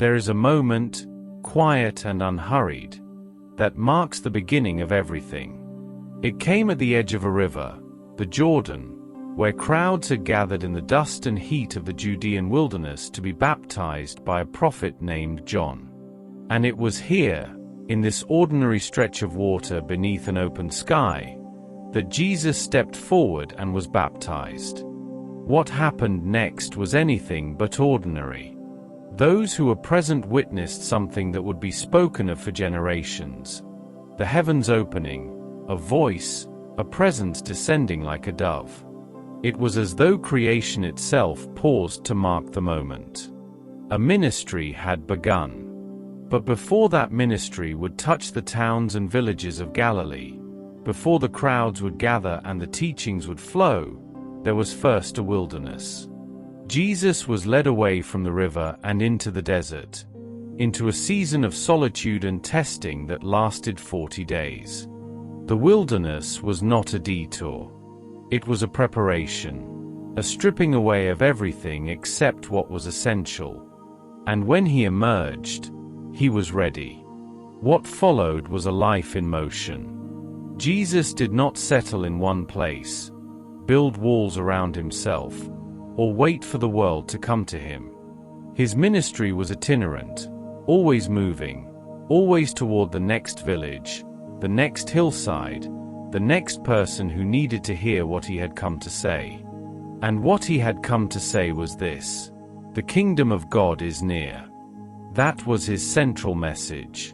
There is a moment, quiet and unhurried, that marks the beginning of everything. It came at the edge of a river, the Jordan, where crowds had gathered in the dust and heat of the Judean wilderness to be baptized by a prophet named John. And it was here, in this ordinary stretch of water beneath an open sky, that Jesus stepped forward and was baptized. What happened next was anything but ordinary. Those who were present witnessed something that would be spoken of for generations. The heavens opening, a voice, a presence descending like a dove. It was as though creation itself paused to mark the moment. A ministry had begun. But before that ministry would touch the towns and villages of Galilee, before the crowds would gather and the teachings would flow, there was first a wilderness. Jesus was led away from the river and into the desert, into a season of solitude and testing that lasted 40 days. The wilderness was not a detour. It was a preparation, a stripping away of everything except what was essential. And when he emerged, he was ready. What followed was a life in motion. Jesus did not settle in one place, build walls around himself, or wait for the world to come to him. His ministry was itinerant, always moving, always toward the next village, the next hillside, the next person who needed to hear what he had come to say. And what he had come to say was this: the kingdom of God is near. That was his central message.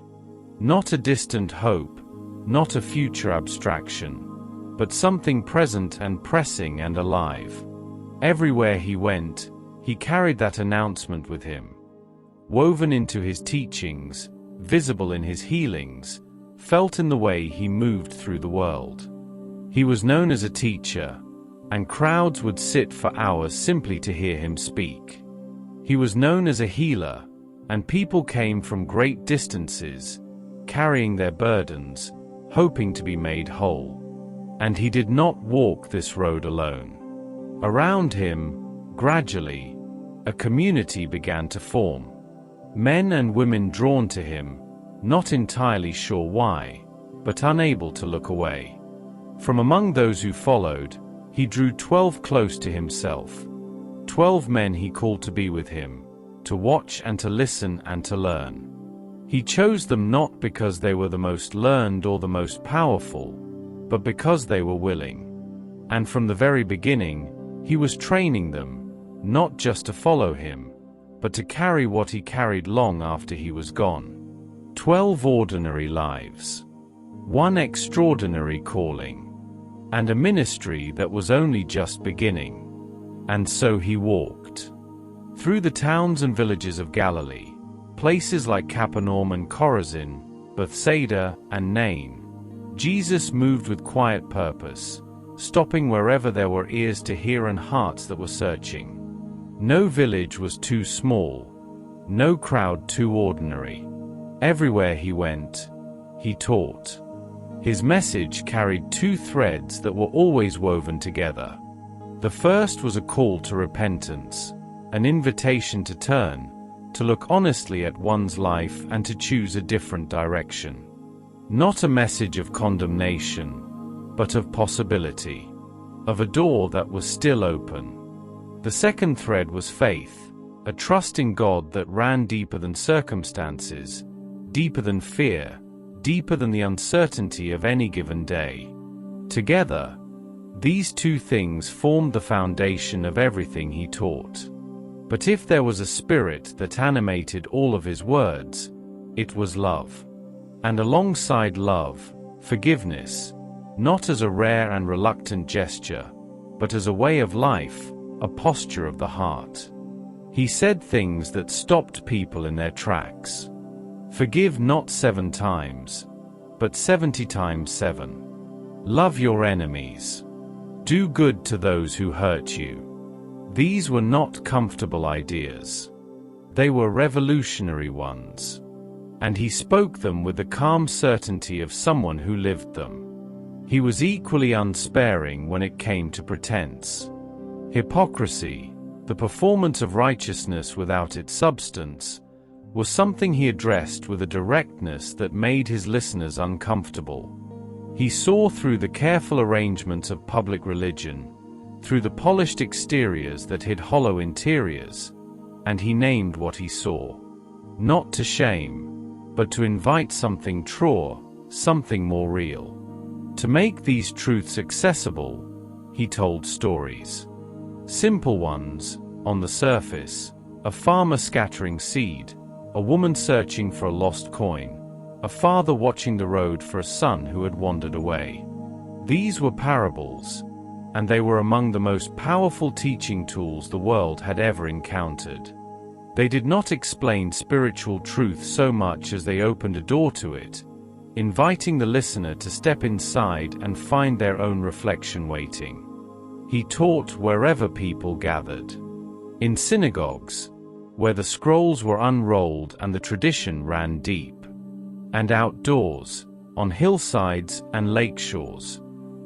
Not a distant hope, not a future abstraction, but something present and pressing and alive. Everywhere he went, he carried that announcement with him. Woven into his teachings, visible in his healings, felt in the way he moved through the world. He was known as a teacher, and crowds would sit for hours simply to hear him speak. He was known as a healer, and people came from great distances, carrying their burdens, hoping to be made whole. And he did not walk this road alone. Around him, gradually, a community began to form. Men and women drawn to him, not entirely sure why, but unable to look away. From among those who followed, he drew 12 close to himself. 12 men he called to be with him, to watch and to listen and to learn. He chose them not because they were the most learned or the most powerful, but because they were willing. And from the very beginning, he was training them, not just to follow him, but to carry what he carried long after he was gone. 12 ordinary lives. One extraordinary calling. And a ministry that was only just beginning. And so he walked through the towns and villages of Galilee, places like Capernaum and Chorazin, Bethsaida and Nain. Jesus moved with quiet purpose, stopping wherever there were ears to hear and hearts that were searching. No village was too small, no crowd too ordinary. Everywhere he went, he taught. His message carried two threads that were always woven together. The first was a call to repentance, an invitation to turn, to look honestly at one's life and to choose a different direction. Not a message of condemnation, but of possibility, of a door that was still open. The second thread was faith, a trust in God that ran deeper than circumstances, deeper than fear, deeper than the uncertainty of any given day. Together, these two things formed the foundation of everything he taught. But if there was a spirit that animated all of his words, it was love. And alongside love, forgiveness, not as a rare and reluctant gesture, but as a way of life, a posture of the heart. He said things that stopped people in their tracks. Forgive not 7 times, but 70 times 7. Love your enemies. Do good to those who hurt you. These were not comfortable ideas. They were revolutionary ones. And he spoke them with the calm certainty of someone who lived them. He was equally unsparing when it came to pretense. Hypocrisy, the performance of righteousness without its substance, was something he addressed with a directness that made his listeners uncomfortable. He saw through the careful arrangements of public religion, through the polished exteriors that hid hollow interiors, and he named what he saw. Not to shame, but to invite something truer, something more real. To make these truths accessible, he told stories. Simple ones, on the surface: a farmer scattering seed, a woman searching for a lost coin, a father watching the road for a son who had wandered away. These were parables, and they were among the most powerful teaching tools the world had ever encountered. They did not explain spiritual truth so much as they opened a door to it, inviting the listener to step inside and find their own reflection waiting. He taught wherever people gathered. In synagogues, where the scrolls were unrolled and the tradition ran deep. And outdoors, on hillsides and lake shores,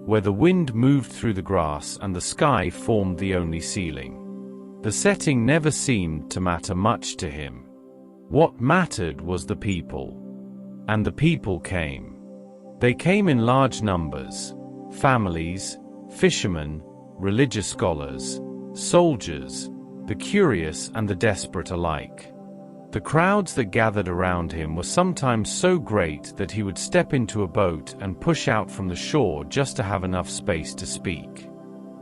where the wind moved through the grass and the sky formed the only ceiling. The setting never seemed to matter much to him. What mattered was the people. And the people came. They came in large numbers: families, fishermen, religious scholars, soldiers, the curious and the desperate alike. The crowds that gathered around him were sometimes so great that he would step into a boat and push out from the shore just to have enough space to speak.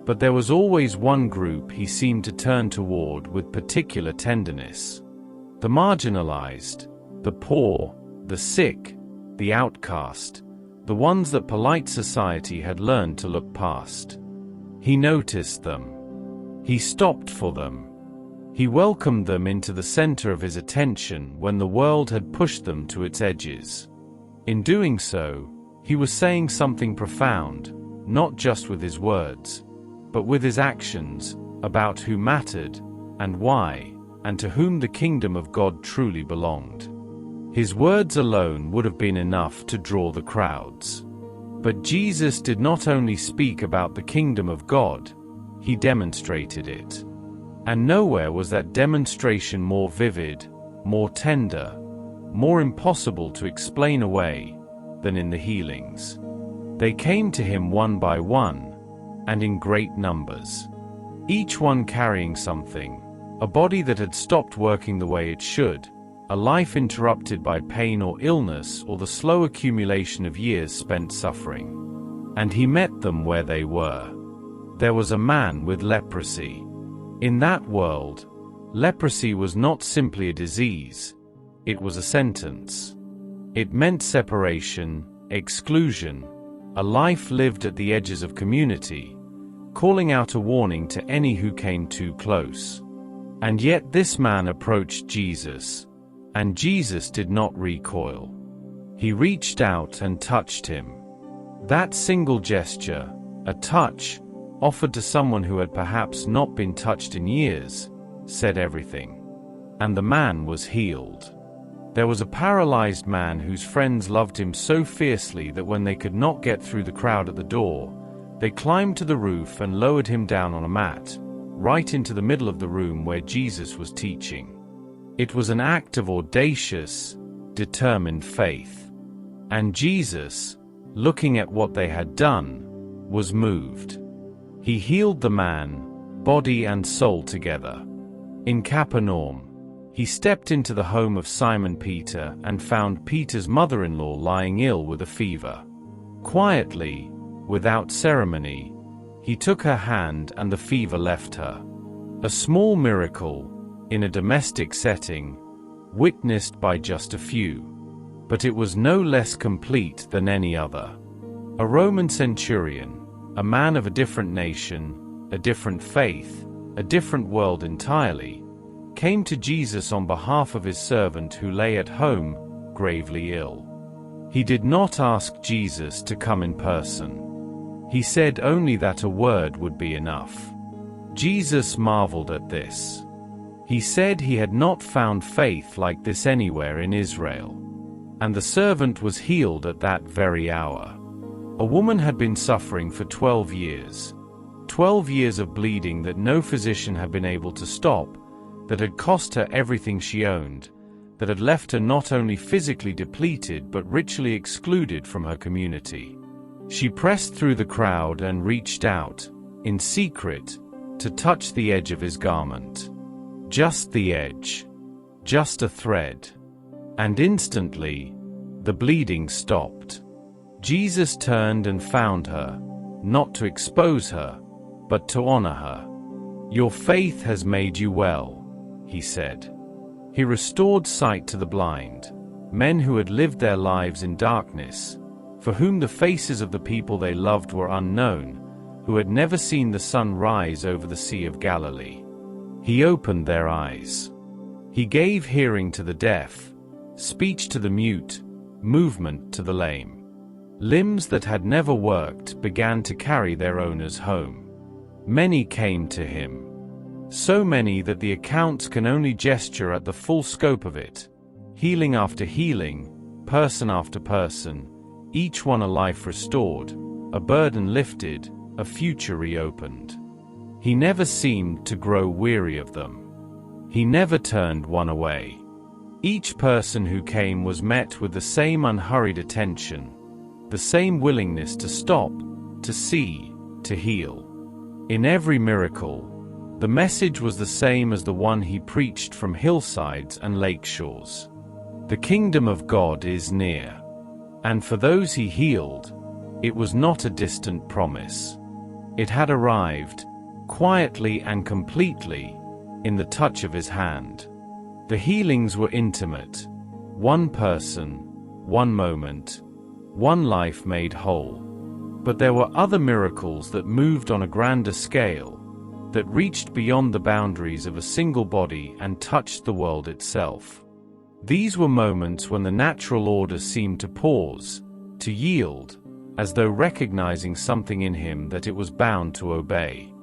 But there was always one group he seemed to turn toward with particular tenderness: the marginalized, the poor, the sick, the outcast, the ones that polite society had learned to look past. He noticed them. He stopped for them. He welcomed them into the center of his attention when the world had pushed them to its edges. In doing so, he was saying something profound, not just with his words, but with his actions, about who mattered, and why, and to whom the kingdom of God truly belonged. His words alone would have been enough to draw the crowds. But Jesus did not only speak about the kingdom of God, he demonstrated it. And nowhere was that demonstration more vivid, more tender, more impossible to explain away, than in the healings. They came to him one by one, and in great numbers. Each one carrying something: a body that had stopped working the way it should, a life interrupted by pain or illness or the slow accumulation of years spent suffering. And he met them where they were. There was a man with leprosy. In that world, leprosy was not simply a disease, it was a sentence. It meant separation, exclusion, a life lived at the edges of community, calling out a warning to any who came too close. And yet this man approached Jesus, and Jesus did not recoil. He reached out and touched him. That single gesture, a touch, offered to someone who had perhaps not been touched in years, said everything. And the man was healed. There was a paralyzed man whose friends loved him so fiercely that when they could not get through the crowd at the door, they climbed to the roof and lowered him down on a mat, right into the middle of the room where Jesus was teaching. It was an act of audacious, determined faith. And Jesus, looking at what they had done, was moved. He healed the man, body and soul together. In Capernaum, he stepped into the home of Simon Peter and found Peter's mother-in-law lying ill with a fever. Quietly, without ceremony, he took her hand and the fever left her. A small miracle, in a domestic setting, witnessed by just a few. But it was no less complete than any other. A Roman centurion, a man of a different nation, a different faith, a different world entirely, came to Jesus on behalf of his servant who lay at home, gravely ill. He did not ask Jesus to come in person. He said only that a word would be enough. Jesus marveled at this. He said he had not found faith like this anywhere in Israel. And the servant was healed at that very hour. A woman had been suffering for 12 years. 12 years of bleeding that no physician had been able to stop, that had cost her everything she owned, that had left her not only physically depleted but ritually excluded from her community. She pressed through the crowd and reached out, in secret, to touch the edge of his garment. Just the edge. Just a thread. And instantly, the bleeding stopped. Jesus turned and found her, not to expose her, but to honor her. "Your faith has made you well," he said. He restored sight to the blind, men who had lived their lives in darkness, for whom the faces of the people they loved were unknown, who had never seen the sun rise over the Sea of Galilee. He opened their eyes. He gave hearing to the deaf, speech to the mute, movement to the lame. Limbs that had never worked began to carry their owners home. Many came to him. So many that the accounts can only gesture at the full scope of it. Healing after healing, person after person, each one a life restored, a burden lifted, a future reopened. He never seemed to grow weary of them. He never turned one away. Each person who came was met with the same unhurried attention, the same willingness to stop, to see, to heal. In every miracle, the message was the same as the one he preached from hillsides and lake shores. The kingdom of God is near. And for those he healed, it was not a distant promise. It had arrived, quietly and completely, in the touch of his hand. The healings were intimate. One person, one moment, one life made whole. But there were other miracles that moved on a grander scale, that reached beyond the boundaries of a single body and touched the world itself. These were moments when the natural order seemed to pause, to yield, as though recognizing something in him that it was bound to obey.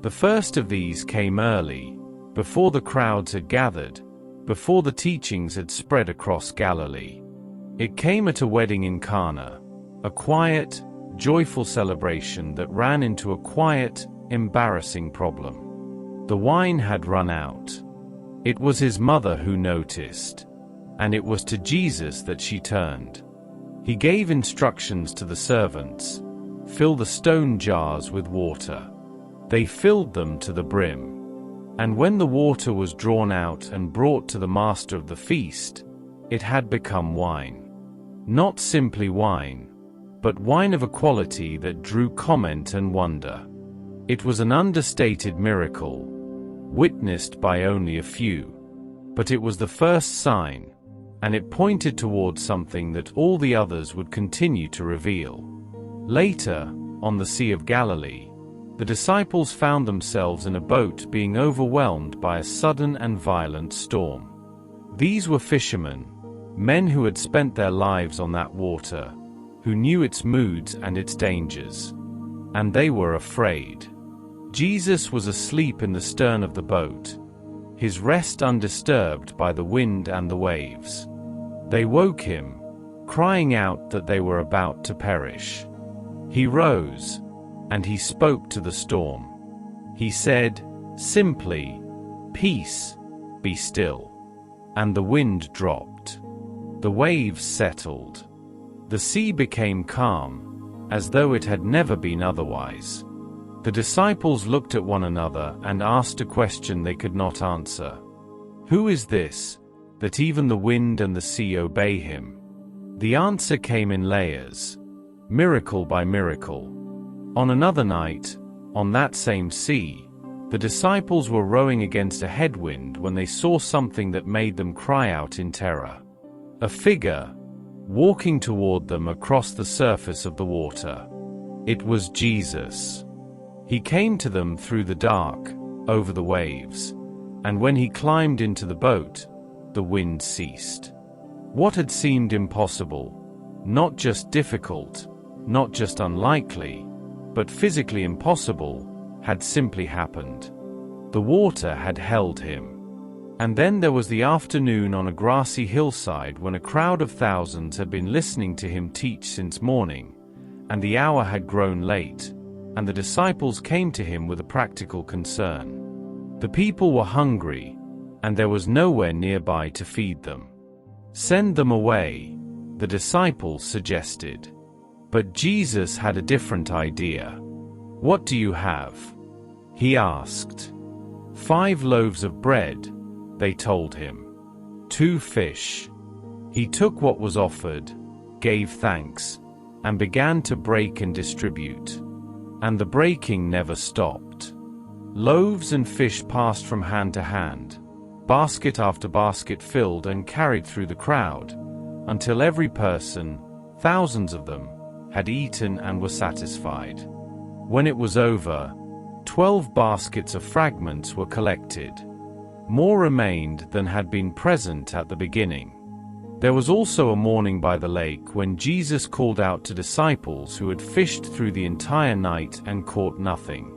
The first of these came early, before the crowds had gathered, before the teachings had spread across Galilee. It came at a wedding in Cana, a quiet, joyful celebration that ran into a quiet, embarrassing problem. The wine had run out. It was his mother who noticed, and it was to Jesus that she turned. He gave instructions to the servants, "Fill the stone jars with water." They filled them to the brim. And when the water was drawn out and brought to the master of the feast, it had become wine. Not simply wine, but wine of a quality that drew comment and wonder. It was an understated miracle, witnessed by only a few. But it was the first sign, and it pointed towards something that all the others would continue to reveal. Later, on the Sea of Galilee, the disciples found themselves in a boat being overwhelmed by a sudden and violent storm. These were fishermen, men who had spent their lives on that water, who knew its moods and its dangers. And they were afraid. Jesus was asleep in the stern of the boat, his rest undisturbed by the wind and the waves. They woke him, crying out that they were about to perish. He rose, and he spoke to the storm. He said, simply, "Peace, be still." And the wind dropped. The waves settled. The sea became calm, as though it had never been otherwise. The disciples looked at one another and asked a question they could not answer. Who is this, that even the wind and the sea obey him? The answer came in layers, miracle by miracle. On another night, on that same sea, the disciples were rowing against a headwind when they saw something that made them cry out in terror. A figure, walking toward them across the surface of the water. It was Jesus. He came to them through the dark, over the waves, and when he climbed into the boat, the wind ceased. What had seemed impossible, not just difficult, not just unlikely, but physically impossible, had simply happened. The water had held him. And then there was the afternoon on a grassy hillside when a crowd of thousands had been listening to him teach since morning, and the hour had grown late, and the disciples came to him with a practical concern. The people were hungry, and there was nowhere nearby to feed them. "Send them away," the disciples suggested. But Jesus had a different idea. "What do you have?" he asked. 5 loaves of bread," they told him. 2 fish. He took what was offered, gave thanks, and began to break and distribute. And the breaking never stopped. Loaves and fish passed from hand to hand, basket after basket filled and carried through the crowd, until every person, thousands of them, had eaten and were satisfied. When it was over, 12 baskets of fragments were collected. More remained than had been present at the beginning. There was also a morning by the lake when Jesus called out to disciples who had fished through the entire night and caught nothing.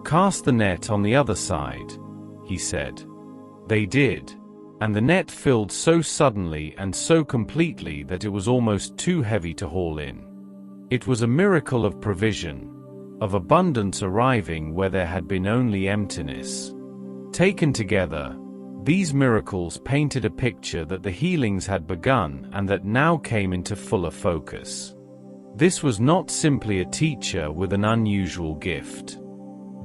"Cast the net on the other side," he said. They did, and the net filled so suddenly and so completely that it was almost too heavy to haul in. It was a miracle of provision, of abundance arriving where there had been only emptiness. Taken together, these miracles painted a picture that the healings had begun and that now came into fuller focus. This was not simply a teacher with an unusual gift.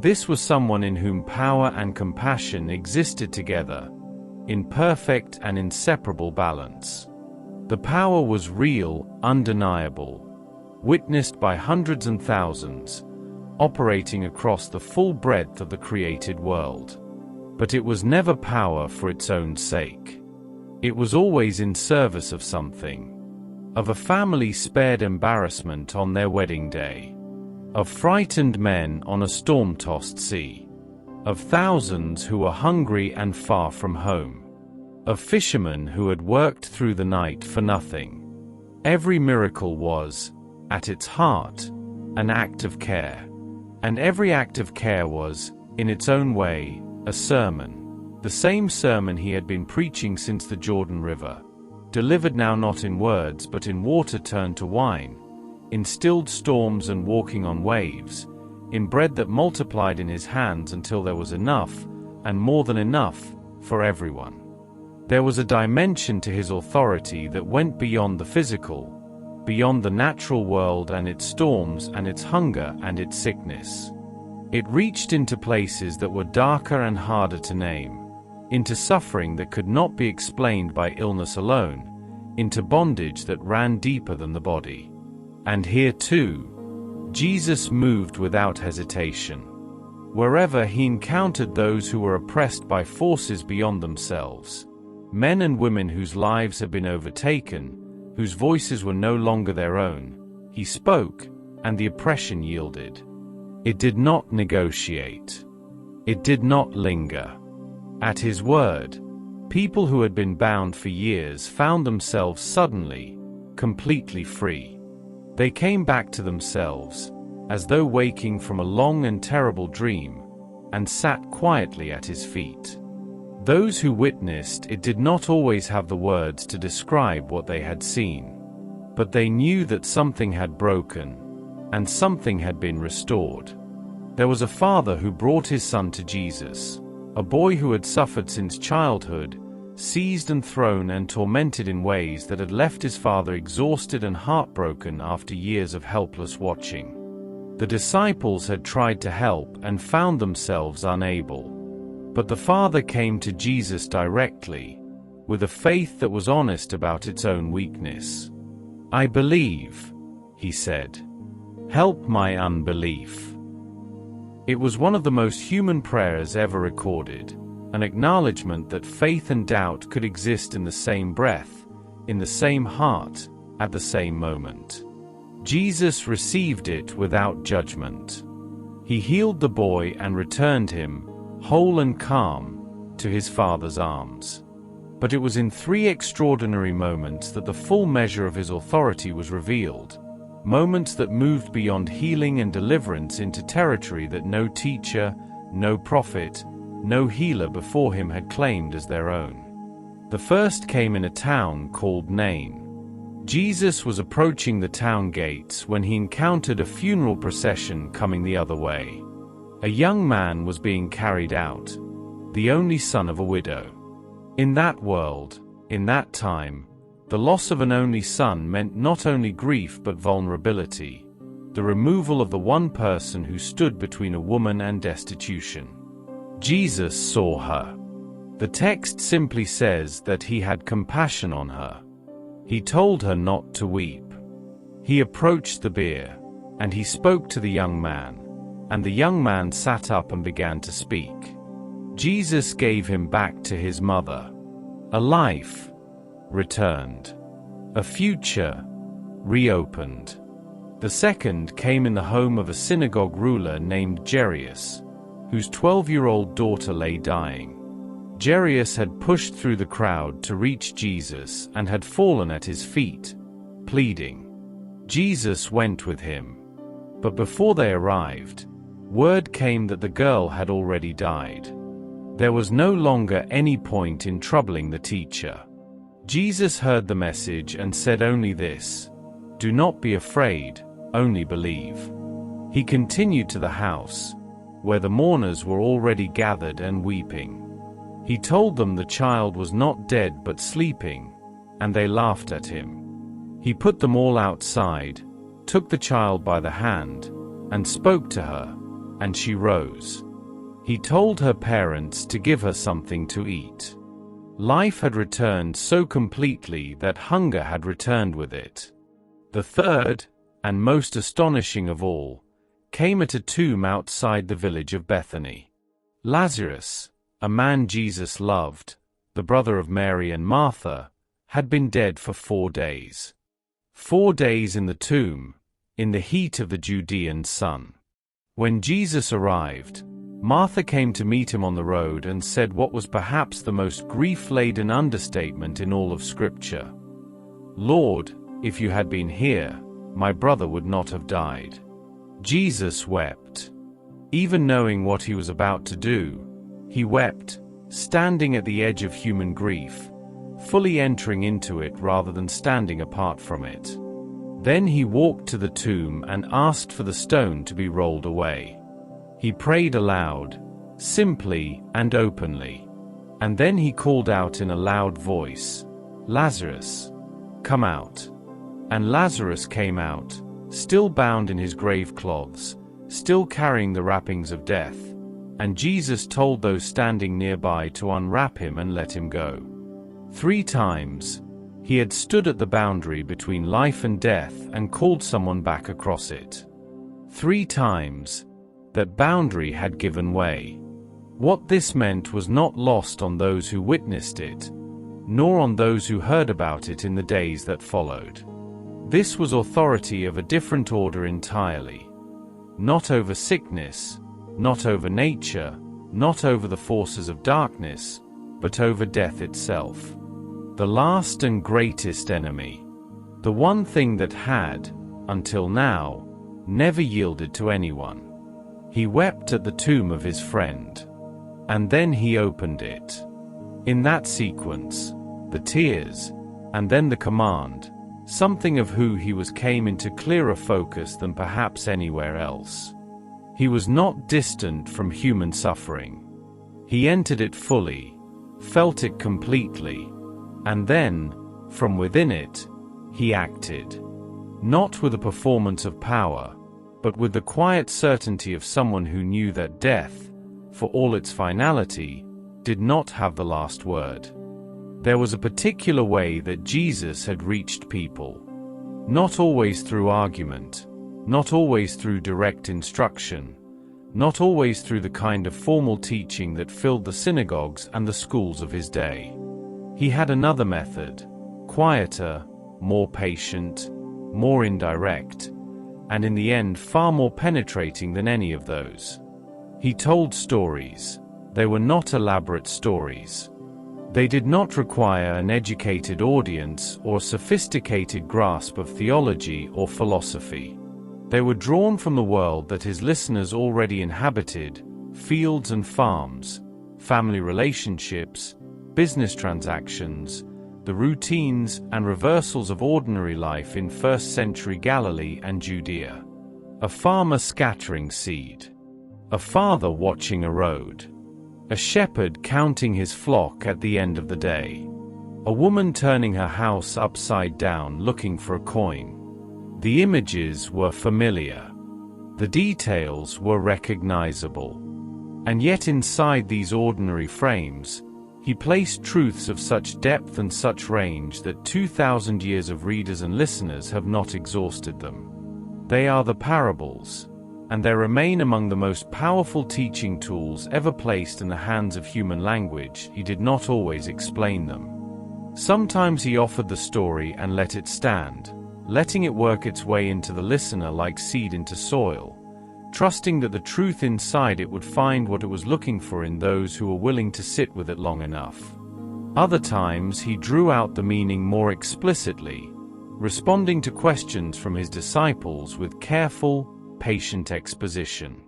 This was someone in whom power and compassion existed together, in perfect and inseparable balance. The power was real, undeniable, witnessed by hundreds and thousands, operating across the full breadth of the created world. But it was never power for its own sake. It was always in service of something. Of a family spared embarrassment on their wedding day. Of frightened men on a storm-tossed sea. Of thousands who were hungry and far from home. Of fishermen who had worked through the night for nothing. Every miracle was, at its heart, an act of care. And every act of care was, in its own way, a sermon. The same sermon he had been preaching since the Jordan River. Delivered now not in words but in water turned to wine, in stilled storms and walking on waves, in bread that multiplied in his hands until there was enough, and more than enough, for everyone. There was a dimension to his authority that went beyond the physical, beyond the natural world and its storms and its hunger and its sickness. It reached into places that were darker and harder to name, into suffering that could not be explained by illness alone, into bondage that ran deeper than the body. And here too, Jesus moved without hesitation. Wherever he encountered those who were oppressed by forces beyond themselves, men and women whose lives had been overtaken, whose voices were no longer their own, he spoke, and the oppression yielded. It did not negotiate. It did not linger. At his word, people who had been bound for years found themselves suddenly, completely free. They came back to themselves, as though waking from a long and terrible dream, and sat quietly at his feet. Those who witnessed it did not always have the words to describe what they had seen, but they knew that something had broken, and something had been restored. There was a father who brought his son to Jesus, a boy who had suffered since childhood, seized and thrown and tormented in ways that had left his father exhausted and heartbroken after years of helpless watching. The disciples had tried to help and found themselves unable. But the father came to Jesus directly, with a faith that was honest about its own weakness. "I believe," he said. "Help my unbelief." It was one of the most human prayers ever recorded, an acknowledgement that faith and doubt could exist in the same breath, in the same heart, at the same moment. Jesus received it without judgment. He healed the boy and returned him, whole and calm, to his father's arms. But it was in 3 extraordinary moments that the full measure of his authority was revealed. Moments that moved beyond healing and deliverance into territory that no teacher, no prophet, no healer before him had claimed as their own. The first came in a town called Nain. Jesus was approaching the town gates when he encountered a funeral procession coming the other way. A young man was being carried out, the only son of a widow. In that world, in that time, The loss of an only son meant not only grief but vulnerability, the removal of the one person who stood between a woman and destitution. Jesus saw her. The text simply says that he had compassion on her. He told her not to weep. He approached the bier, and he spoke to the young man, and the young man sat up and began to speak. Jesus gave him back to his mother. A life returned. A future reopened. The second came in the home of a synagogue ruler named Jairus, whose 12-year-old daughter lay dying. Jairus had pushed through the crowd to reach Jesus and had fallen at his feet, pleading. Jesus went with him. But before they arrived, word came that the girl had already died. There was no longer any point in troubling the teacher. Jesus heard the message and said only this: "Do not be afraid, only believe." He continued to the house, where the mourners were already gathered and weeping. He told them the child was not dead but sleeping, and they laughed at him. He put them all outside, took the child by the hand, and spoke to her, and she rose. He told her parents to give her something to eat. Life had returned so completely that hunger had returned with it. The third, and most astonishing of all, came at a tomb outside the village of Bethany. Lazarus, a man Jesus loved, the brother of Mary and Martha, had been dead for 4 days. 4 days in the tomb, in the heat of the Judean sun. When Jesus arrived, Martha came to meet him on the road and said what was perhaps the most grief-laden understatement in all of Scripture. "Lord, if you had been here, my brother would not have died." Jesus wept. Even knowing what he was about to do, he wept, standing at the edge of human grief, fully entering into it rather than standing apart from it. Then he walked to the tomb and asked for the stone to be rolled away. He prayed aloud, simply and openly. And then he called out in a loud voice, "Lazarus, come out." And Lazarus came out, still bound in his grave clothes, still carrying the wrappings of death. And Jesus told those standing nearby to unwrap him and let him go. 3 times, he had stood at the boundary between life and death and called someone back across it. 3 times, that boundary had given way. What this meant was not lost on those who witnessed it, nor on those who heard about it in the days that followed. This was authority of a different order entirely. Not over sickness, not over nature, not over the forces of darkness, but over death itself. The last and greatest enemy. The one thing that had, until now, never yielded to anyone. He wept at the tomb of his friend. And then he opened it. In that sequence, the tears, and then the command, something of who he was came into clearer focus than perhaps anywhere else. He was not distant from human suffering. He entered it fully, felt it completely, and then, from within it, he acted. Not with a performance of power, but with the quiet certainty of someone who knew that death, for all its finality, did not have the last word. There was a particular way that Jesus had reached people. Not always through argument, not always through direct instruction, not always through the kind of formal teaching that filled the synagogues and the schools of his day. He had another method, quieter, more patient, more indirect, and in the end far more penetrating than any of those. He told stories. They were not elaborate stories. They did not require an educated audience or sophisticated grasp of theology or philosophy. They were drawn from the world that his listeners already inhabited, fields and farms, family relationships, business transactions, the routines and reversals of ordinary life in first-century Galilee and Judea. A farmer scattering seed. A father watching a road. A shepherd counting his flock at the end of the day. A woman turning her house upside down looking for a coin. The images were familiar. The details were recognizable. And yet inside these ordinary frames, he placed truths of such depth and such range that 2,000 years of readers and listeners have not exhausted them. They are the parables, and they remain among the most powerful teaching tools ever placed in the hands of human language. He did not always explain them. Sometimes he offered the story and let it stand, letting it work its way into the listener like seed into soil, trusting that the truth inside it would find what it was looking for in those who were willing to sit with it long enough. Other times he drew out the meaning more explicitly, responding to questions from his disciples with careful, patient exposition.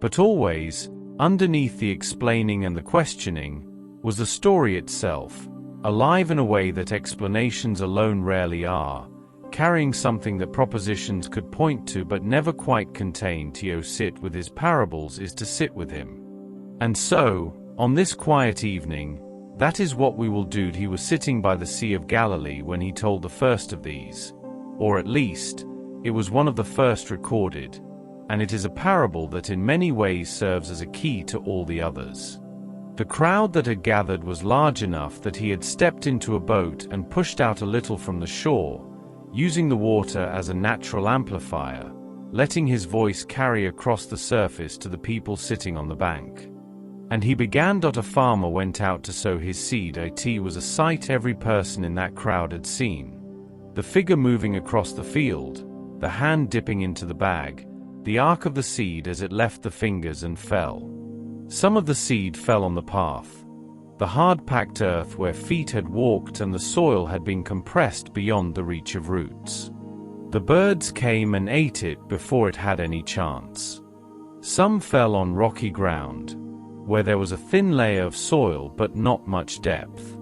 But always, underneath the explaining and the questioning, was the story itself, alive in a way that explanations alone rarely are, carrying something that propositions could point to but never quite contain. To sit with his parables is to sit with him. And so, on this quiet evening, that is what we will do. He was sitting by the Sea of Galilee when he told the first of these, or at least, it was one of the first recorded, and it is a parable that in many ways serves as a key to all the others. The crowd that had gathered was large enough that he had stepped into a boat and pushed out a little from the shore, using the water as a natural amplifier, letting his voice carry across the surface to the people sitting on the bank. And he began. A farmer went out to sow his seed. It was a sight every person in that crowd had seen. The figure moving across the field, the hand dipping into the bag, the arc of the seed as it left the fingers and fell. Some of the seed fell on the path, the hard-packed earth where feet had walked, and the soil had been compressed beyond the reach of roots. The birds came and ate it before it had any chance. Some fell on rocky ground, where there was a thin layer of soil but not much depth.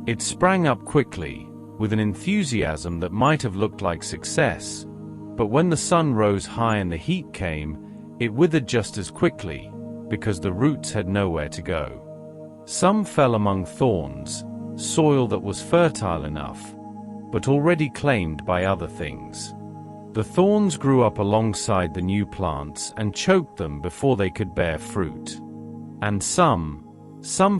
It sprang up quickly, with an enthusiasm that might have looked like success, but when the sun rose high and the heat came, it withered just as quickly, because the roots had nowhere to go. Some fell among thorns, soil that was fertile enough, but already claimed by other things. The thorns grew up alongside the new plants and choked them before they could bear fruit. And some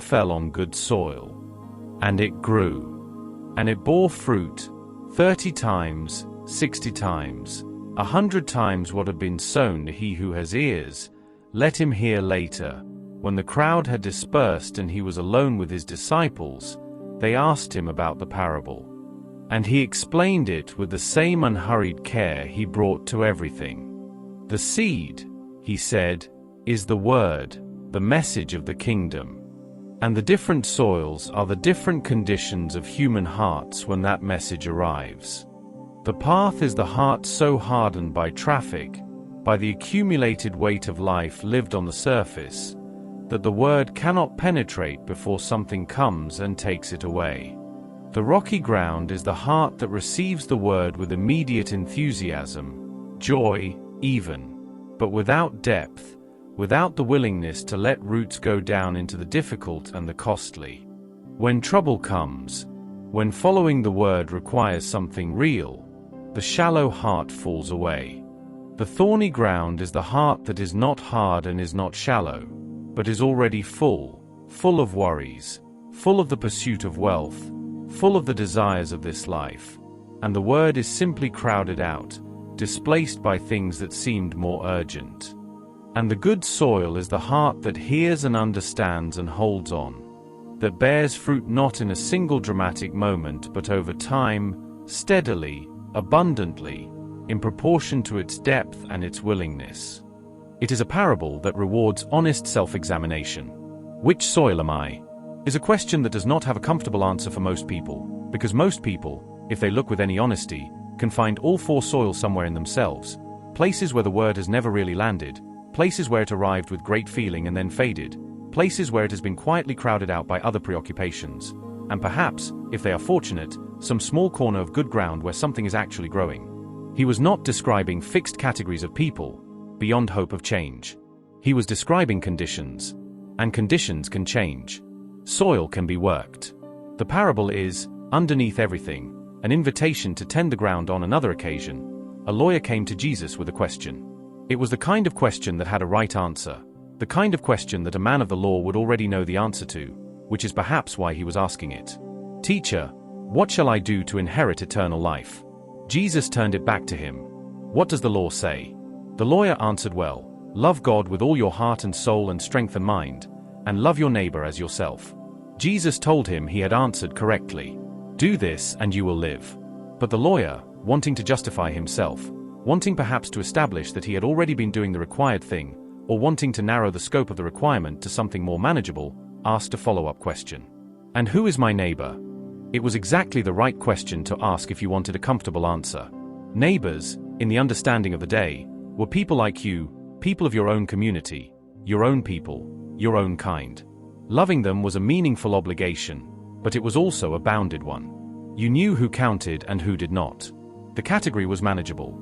fell on good soil. And it grew. And it bore fruit, 30 times, 60 times, 100 times what had been sown. He who has ears, let him hear. Later, when the crowd had dispersed and he was alone with his disciples, they asked him about the parable. And he explained it with the same unhurried care he brought to everything. The seed, he said, is the word, the message of the kingdom. And the different soils are the different conditions of human hearts when that message arrives. The path is the heart so hardened by traffic, by the accumulated weight of life lived on the surface, that the word cannot penetrate before something comes and takes it away. The rocky ground is the heart that receives the word with immediate enthusiasm, joy, even, but without depth, without the willingness to let roots go down into the difficult and the costly. When trouble comes, when following the word requires something real, the shallow heart falls away. The thorny ground is the heart that is not hard and is not shallow, but is already full of worries, full of the pursuit of wealth, full of the desires of this life, and the word is simply crowded out, displaced by things that seemed more urgent. And the good soil is the heart that hears and understands and holds on, that bears fruit not in a single dramatic moment but over time, steadily, abundantly, in proportion to its depth and its willingness. It is a parable that rewards honest self-examination. Which soil am I? Is a question that does not have a comfortable answer for most people, because most people, if they look with any honesty, can find all four soils somewhere in themselves, places where the word has never really landed, places where it arrived with great feeling and then faded, places where it has been quietly crowded out by other preoccupations, and perhaps, if they are fortunate, some small corner of good ground where something is actually growing. He was not describing fixed categories of people, beyond hope of change. He was describing conditions, and conditions can change. Soil can be worked. The parable is, Underneath everything, an invitation to tend the ground. On another occasion, a lawyer came to Jesus with a question. It was the kind of question that had a right answer, the kind of question that a man of the law would already know the answer to, which is perhaps why he was asking it. "Teacher, what shall I do to inherit eternal life?" Jesus turned it back to him. "What does the law say?" The lawyer answered, "Well, love God with all your heart and soul and strength and mind, and love your neighbor as yourself." Jesus told him he had answered correctly. "Do this and you will live." But the lawyer, wanting to justify himself, wanting perhaps to establish that he had already been doing the required thing, or wanting to narrow the scope of the requirement to something more manageable, asked a follow-up question. "And who is my neighbor?" It was exactly the right question to ask if you wanted a comfortable answer. Neighbors, in the understanding of the day, were people like you, people of your own community, your own people, your own kind. Loving them was a meaningful obligation, but it was also a bounded one. You knew who counted and who did not. The category was manageable.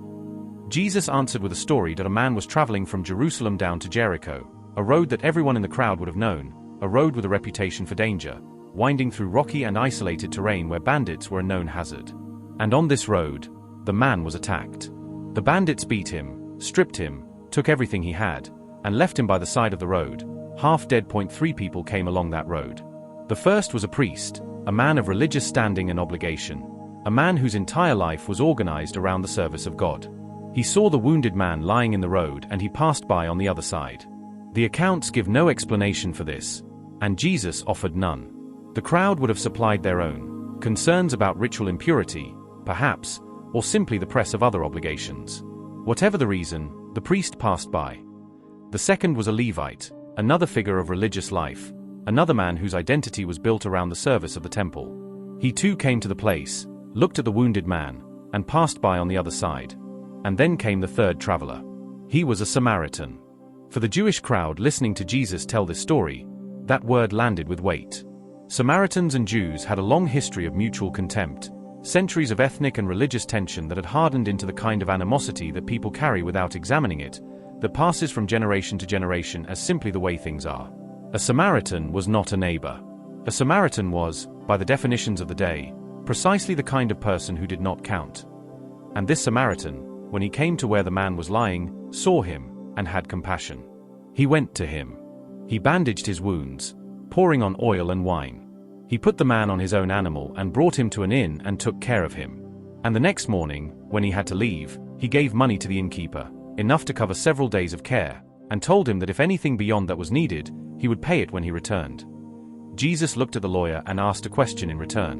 Jesus answered with a story that a man was traveling from Jerusalem down to Jericho, a road that everyone in the crowd would have known, a road with a reputation for danger, winding through rocky and isolated terrain where bandits were a known hazard. And on this road, the man was attacked. The bandits beat him, stripped him, took everything he had, and left him by the side of the road, half dead. 3 people came along that road. The first was a priest, a man of religious standing and obligation, a man whose entire life was organized around the service of God. He saw the wounded man lying in the road and he passed by on the other side. The accounts give no explanation for this, and Jesus offered none. The crowd would have supplied their own, concerns about ritual impurity, perhaps, or simply the press of other obligations. Whatever the reason, the priest passed by. The second was a Levite, another figure of religious life, another man whose identity was built around the service of the temple. He too came to the place, looked at the wounded man, and passed by on the other side. And then came the third traveler. He was a Samaritan. For the Jewish crowd listening to Jesus tell this story, that word landed with weight. Samaritans and Jews had a long history of mutual contempt, centuries of ethnic and religious tension that had hardened into the kind of animosity that people carry without examining it, that passes from generation to generation as simply the way things are. A Samaritan was not a neighbor. A Samaritan was, by the definitions of the day, precisely the kind of person who did not count. And this Samaritan, when he came to where the man was lying, saw him, and had compassion. He went to him. He bandaged his wounds, pouring on oil and wine. He put the man on his own animal and brought him to an inn and took care of him. And the next morning, when he had to leave, he gave money to the innkeeper, enough to cover several days of care, and told him that if anything beyond that was needed, he would pay it when he returned. Jesus looked at the lawyer and asked a question in return.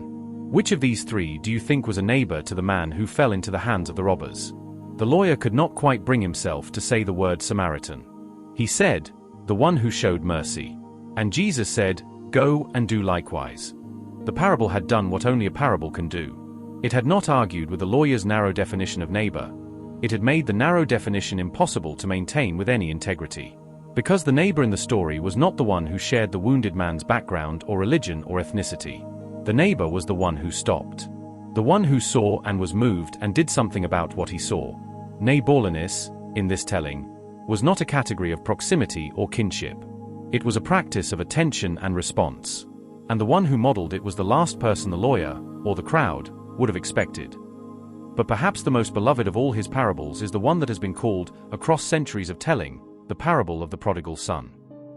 Which of these 3 do you think was a neighbor to the man who fell into the hands of the robbers? The lawyer could not quite bring himself to say the word Samaritan. He said, "The one who showed mercy." And Jesus said, "Go and do likewise." The parable had done what only a parable can do. It had not argued with the lawyer's narrow definition of neighbor. It had made the narrow definition impossible to maintain with any integrity. Because the neighbor in the story was not the one who shared the wounded man's background or religion or ethnicity. The neighbor was the one who stopped. The one who saw and was moved and did something about what he saw. Neighborliness, in this telling, was not a category of proximity or kinship. It was a practice of attention and response. And the one who modeled it was the last person the lawyer, or the crowd, would have expected. But perhaps the most beloved of all his parables is the one that has been called, across centuries of telling, the parable of the prodigal son.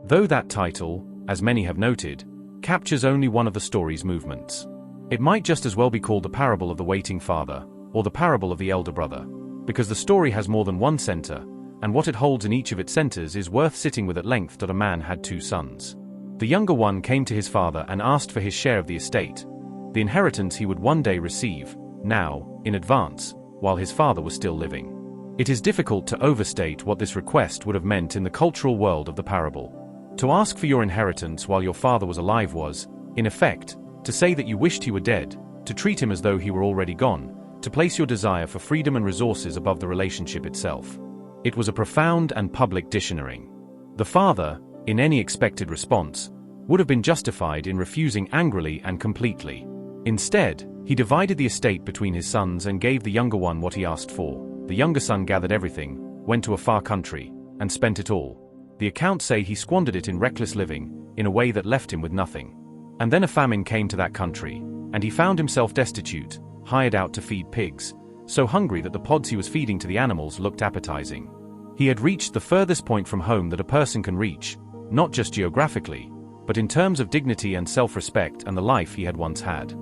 Though that title, as many have noted, captures only one of the story's movements. It might just as well be called the parable of the waiting father, or the parable of the elder brother, because the story has more than one center, and what it holds in each of its centers is worth sitting with at length. That a man had 2 sons. The younger one came to his father and asked for his share of the estate, the inheritance he would one day receive, now, in advance, while his father was still living. It is difficult to overstate what this request would have meant in the cultural world of the parable. To ask for your inheritance while your father was alive was, in effect, to say that you wished he were dead, to treat him as though he were already gone, to place your desire for freedom and resources above the relationship itself. It was a profound and public dishonouring. The father, in any expected response, would have been justified in refusing angrily and completely. Instead, he divided the estate between his sons and gave the younger one what he asked for. The younger son gathered everything, went to a far country, and spent it all. The accounts say he squandered it in reckless living, in a way that left him with nothing. And then a famine came to that country, and he found himself destitute, hired out to feed pigs, so hungry that the pods he was feeding to the animals looked appetizing. He had reached the furthest point from home that a person can reach, not just geographically, but in terms of dignity and self-respect and the life he had once had.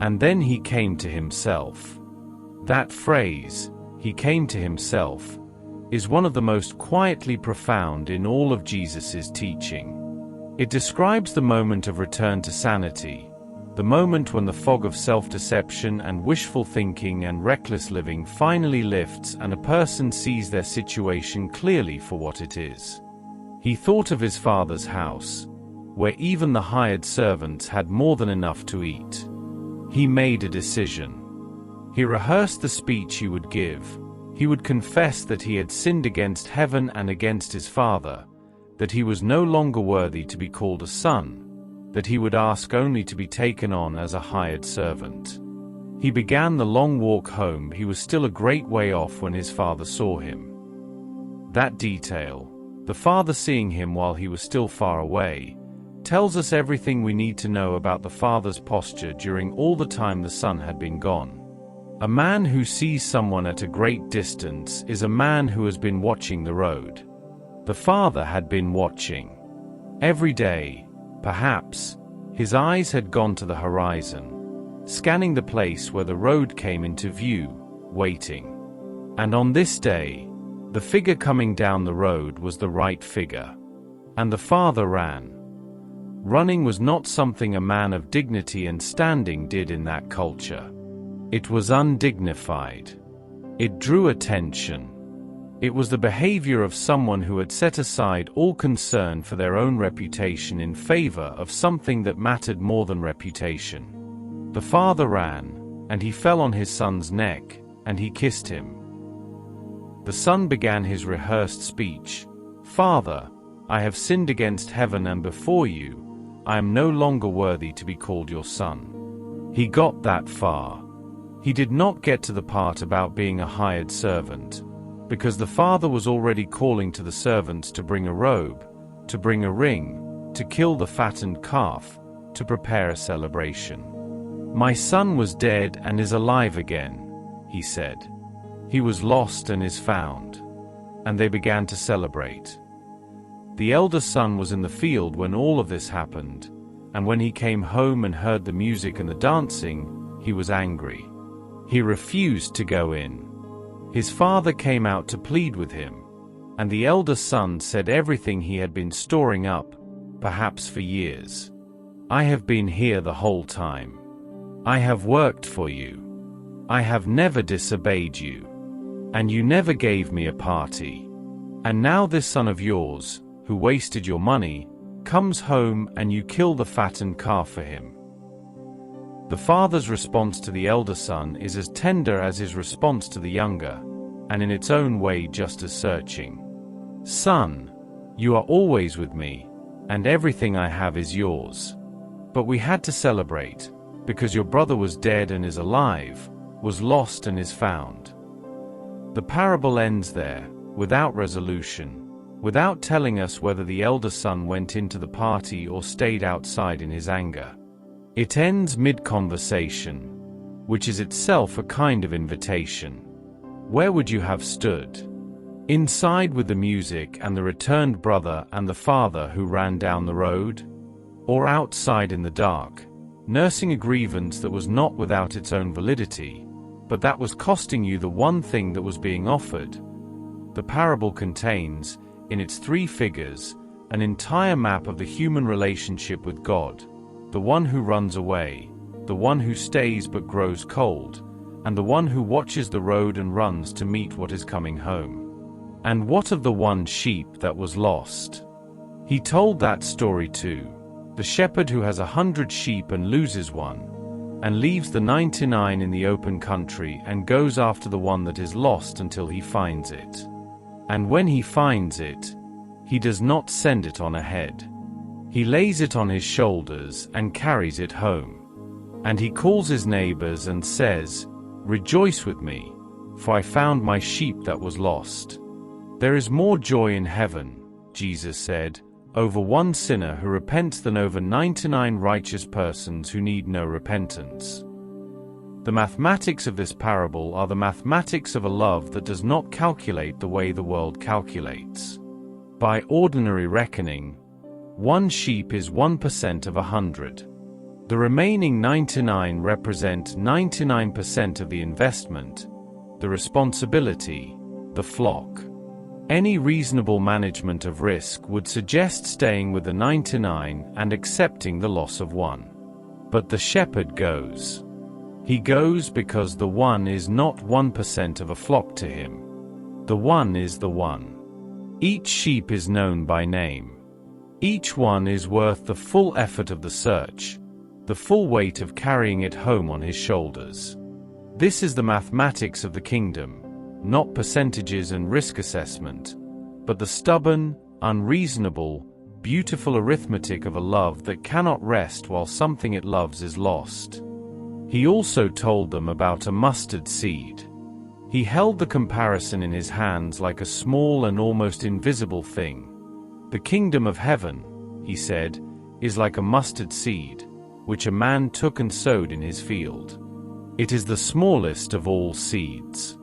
And then he came to himself. That phrase, "he came to himself," is one of the most quietly profound in all of Jesus's teaching. It describes the moment of return to sanity, the moment when the fog of self-deception and wishful thinking and reckless living finally lifts and a person sees their situation clearly for what it is. He thought of his Father's house, where even the hired servants had more than enough to eat. He made a decision. He rehearsed the speech he would give. He would confess that he had sinned against heaven and against his Father, that he was no longer worthy to be called a son, that he would ask only to be taken on as a hired servant. He began the long walk home. He was still a great way off when his Father saw him. That detail, the Father seeing him while he was still far away, tells us everything we need to know about the Father's posture during all the time the Son had been gone. A man who sees someone at a great distance is a man who has been watching the road. The Father had been watching. Every day, perhaps, his eyes had gone to the horizon, scanning the place where the road came into view, waiting. And on this day, the figure coming down the road was the right figure. And the Father ran. Running was not something a man of dignity and standing did in that culture. It was undignified. It drew attention. It was the behavior of someone who had set aside all concern for their own reputation in favor of something that mattered more than reputation. The Father ran, and he fell on his Son's neck, and he kissed him. The Son began his rehearsed speech. "Father, I have sinned against heaven and before you. I am no longer worthy to be called your son." He got that far. He did not get to the part about being a hired servant, because the Father was already calling to the servants to bring a robe, to bring a ring, to kill the fattened calf, to prepare a celebration. "My son was dead and is alive again," he said. "He was lost and is found." And they began to celebrate. The elder son was in the field when all of this happened, and when he came home and heard the music and the dancing, he was angry. He refused to go in. His father came out to plead with him, and the elder son said everything he had been storing up, perhaps for years. "I have been here the whole time. I have worked for you. I have never disobeyed you. And you never gave me a party. And now this son of yours, who wasted your money, comes home and you kill the fattened calf for him." The father's response to the elder son is as tender as his response to the younger, and in its own way just as searching. "Son, you are always with me, and everything I have is yours. But we had to celebrate, because your brother was dead and is alive, was lost and is found." The parable ends there, without resolution, without telling us whether the elder son went into the party or stayed outside in his anger. It ends mid-conversation, which is itself a kind of invitation. Where would you have stood? Inside with the music and the returned brother and the father who ran down the road? Or outside in the dark, nursing a grievance that was not without its own validity, but that was costing you the one thing that was being offered? The parable contains, in its three figures, an entire map of the human relationship with God: the one who runs away, the one who stays but grows cold, and the one who watches the road and runs to meet what is coming home. And what of the one sheep that was lost? He told that story too. The shepherd who has 100 sheep and loses one, and leaves the 99 in the open country and goes after the one that is lost until he finds it. And when he finds it, he does not send it on ahead. He lays it on his shoulders and carries it home. And he calls his neighbors and says, "Rejoice with me, for I found my sheep that was lost." There is more joy in heaven, Jesus said, over one sinner who repents than over 99 righteous persons who need no repentance. The mathematics of this parable are the mathematics of a love that does not calculate the way the world calculates. By ordinary reckoning, one sheep is 1% of 100. The remaining 99 represent 99% of the investment, the responsibility, the flock. Any reasonable management of risk would suggest staying with the 99 and accepting the loss of one. But the shepherd goes. He goes because the one is not 1% of a flock to him. The one is the one. Each sheep is known by name. Each one is worth the full effort of the search, the full weight of carrying it home on his shoulders. This is the mathematics of the kingdom, not percentages and risk assessment, but the stubborn, unreasonable, beautiful arithmetic of a love that cannot rest while something it loves is lost. He also told them about a mustard seed. He held the comparison in his hands like a small and almost invisible thing. The kingdom of heaven, he said, is like a mustard seed, which a man took and sowed in his field. It is the smallest of all seeds.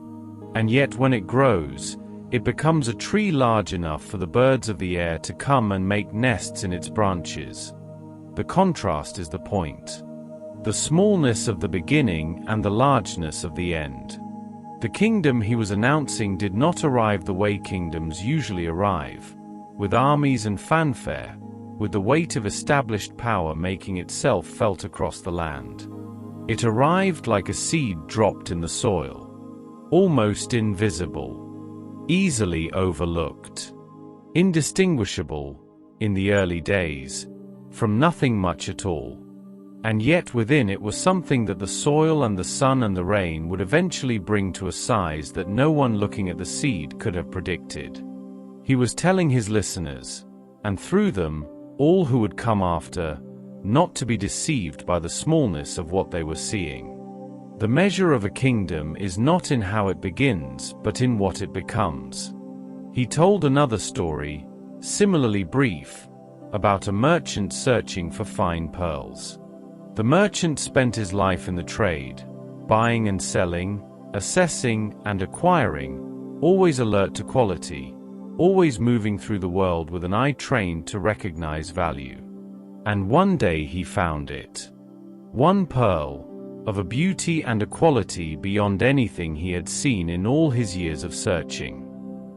And yet when it grows, it becomes a tree large enough for the birds of the air to come and make nests in its branches. The contrast is the point. The smallness of the beginning and the largeness of the end. The kingdom he was announcing did not arrive the way kingdoms usually arrive, with armies and fanfare, with the weight of established power making itself felt across the land. It arrived like a seed dropped in the soil. Almost invisible, easily overlooked, indistinguishable, in the early days, from nothing much at all. And yet within it was something that the soil and the sun and the rain would eventually bring to a size that no one looking at the seed could have predicted. He was telling his listeners, and through them, all who would come after, not to be deceived by the smallness of what they were seeing. The measure of a kingdom is not in how it begins, but in what it becomes. He told another story, similarly brief, about a merchant searching for fine pearls. The merchant spent his life in the trade, buying and selling, assessing and acquiring, always alert to quality, always moving through the world with an eye trained to recognize value. And one day he found it. One pearl, of a beauty and a quality beyond anything he had seen in all his years of searching.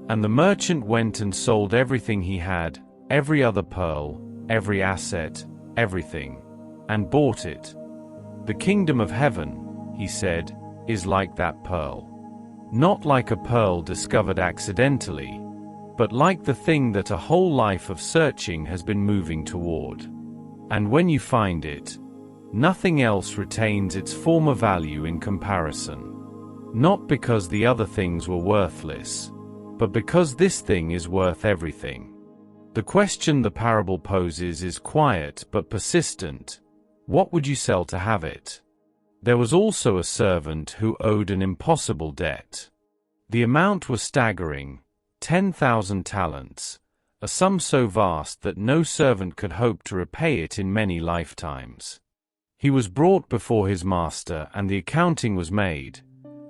And the merchant went and sold everything he had, every other pearl, every asset, everything, and bought it. The kingdom of heaven, he said, is like that pearl. Not like a pearl discovered accidentally, but like the thing that a whole life of searching has been moving toward. And when you find it, nothing else retains its former value in comparison. Not because the other things were worthless, but because this thing is worth everything. The question the parable poses is quiet but persistent. What would you sell to have it? There was also a servant who owed an impossible debt. The amount was staggering, 10,000 talents, a sum so vast that no servant could hope to repay it in many lifetimes. He was brought before his master and the accounting was made,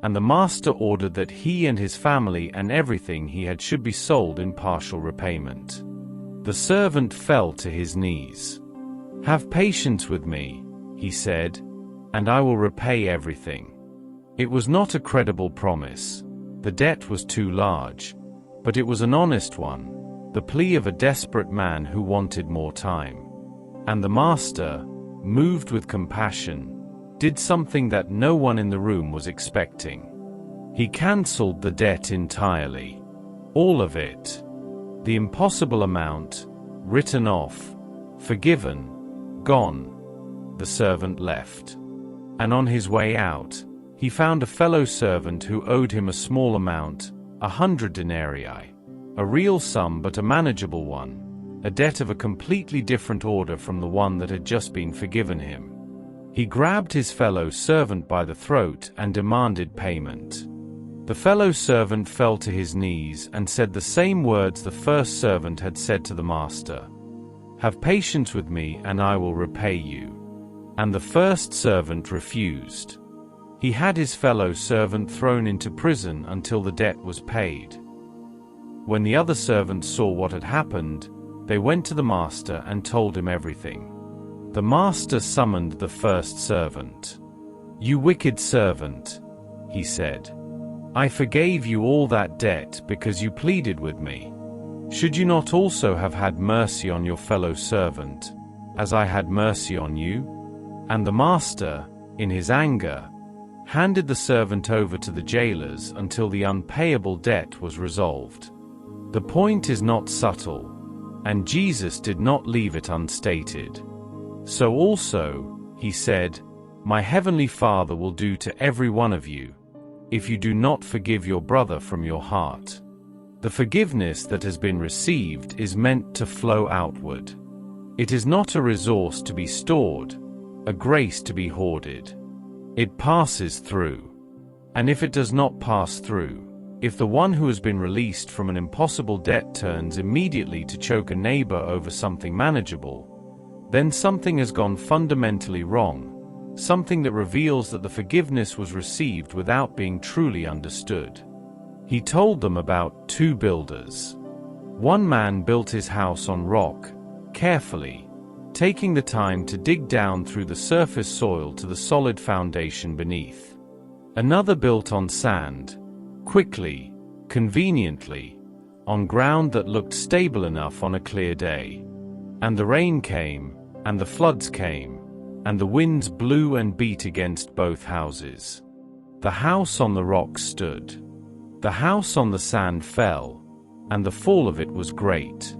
and the master ordered that he and his family and everything he had should be sold in partial repayment. The servant fell to his knees. "Have patience with me," he said, "and I will repay everything." It was not a credible promise. The debt was too large, but it was an honest one, the plea of a desperate man who wanted more time. And the master, moved with compassion, did something that no one in the room was expecting. He cancelled the debt entirely. All of it. The impossible amount, written off, forgiven, gone. The servant left. And on his way out, he found a fellow servant who owed him a small amount, 100 denarii. A real sum but a manageable one. A debt of a completely different order from the one that had just been forgiven him. He grabbed his fellow servant by the throat and demanded payment. The fellow servant fell to his knees and said the same words the first servant had said to the master. Have patience with me, and I will repay you." And the first servant refused. He had his fellow servant thrown into prison until the debt was paid. When the other servants saw what had happened, they went to the master and told him everything. The master summoned the first servant. "You wicked servant," he said. "I forgave you all that debt because you pleaded with me. Should you not also have had mercy on your fellow servant, as I had mercy on you?" And the master, in his anger, handed the servant over to the jailers until the unpayable debt was resolved. The point is not subtle, and Jesus did not leave it unstated. So also, he said, "My heavenly Father will do to every one of you, if you do not forgive your brother from your heart." The forgiveness that has been received is meant to flow outward. It is not a resource to be stored, a grace to be hoarded. It passes through. And if it does not pass through, if the one who has been released from an impossible debt turns immediately to choke a neighbor over something manageable, then something has gone fundamentally wrong, something that reveals that the forgiveness was received without being truly understood. He told them about two builders. One man built his house on rock, carefully, taking the time to dig down through the surface soil to the solid foundation beneath. Another built on sand, quickly, conveniently, on ground that looked stable enough on a clear day. And the rain came, and the floods came, and the winds blew and beat against both houses. The house on the rock stood. The house on the sand fell, and the fall of it was great.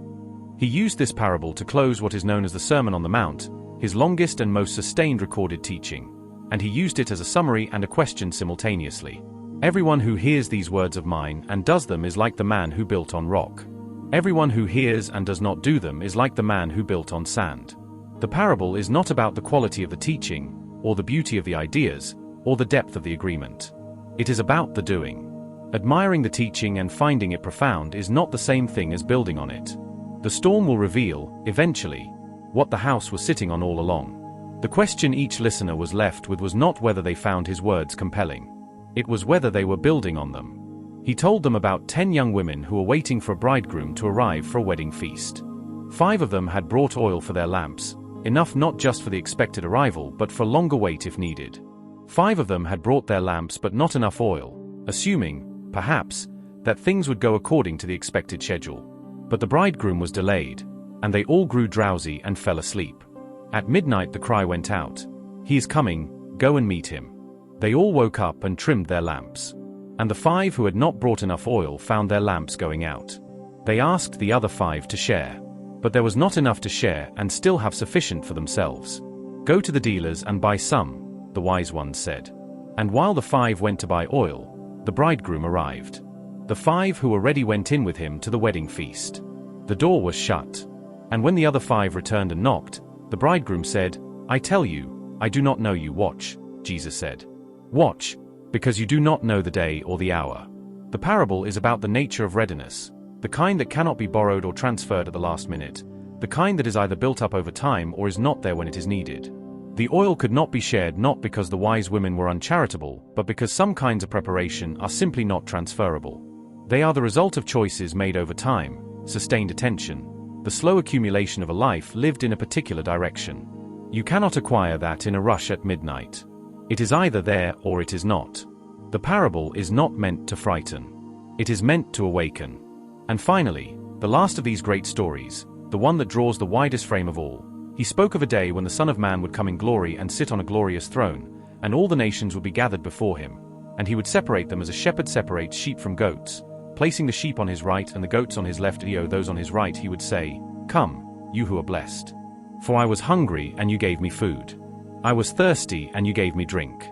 He used this parable to close what is known as the Sermon on the Mount, his longest and most sustained recorded teaching, and he used it as a summary and a question simultaneously. Everyone who hears these words of mine and does them is like the man who built on rock. Everyone who hears and does not do them is like the man who built on sand. The parable is not about the quality of the teaching, or the beauty of the ideas, or the depth of the agreement. It is about the doing. Admiring the teaching and finding it profound is not the same thing as building on it. The storm will reveal, eventually, what the house was sitting on all along. The question each listener was left with was not whether they found his words compelling. It was whether they were building on them. He told them about 10 young women who were waiting for a bridegroom to arrive for a wedding feast. 5 of them had brought oil for their lamps, enough not just for the expected arrival but for a longer wait if needed. 5 of them had brought their lamps but not enough oil, assuming, perhaps, that things would go according to the expected schedule. But the bridegroom was delayed, and they all grew drowsy and fell asleep. At midnight the cry went out, "He is coming, go and meet him." They all woke up and trimmed their lamps. And the 5 who had not brought enough oil found their lamps going out. They asked the other 5 to share. But there was not enough to share and still have sufficient for themselves. "Go to the dealers and buy some," the wise ones said. And while the 5 went to buy oil, the bridegroom arrived. The 5 who were ready went in with him to the wedding feast. The door was shut. And when the other 5 returned and knocked, the bridegroom said, "I tell you, I do not know you. Watch," Jesus said. "Watch, because you do not know the day or the hour." The parable is about the nature of readiness, the kind that cannot be borrowed or transferred at the last minute, the kind that is either built up over time or is not there when it is needed. The oil could not be shared not because the wise women were uncharitable, but because some kinds of preparation are simply not transferable. They are the result of choices made over time, sustained attention, the slow accumulation of a life lived in a particular direction. You cannot acquire that in a rush at midnight. It is either there or it is not. The parable is not meant to frighten. It is meant to awaken. And finally, the last of these great stories, the one that draws the widest frame of all, he spoke of a day when the Son of Man would come in glory and sit on a glorious throne, and all the nations would be gathered before him, and he would separate them as a shepherd separates sheep from goats, placing the sheep on his right and the goats on his left. Those on his right he would say, "Come, you who are blessed. For I was hungry and you gave me food. I was thirsty and you gave me drink.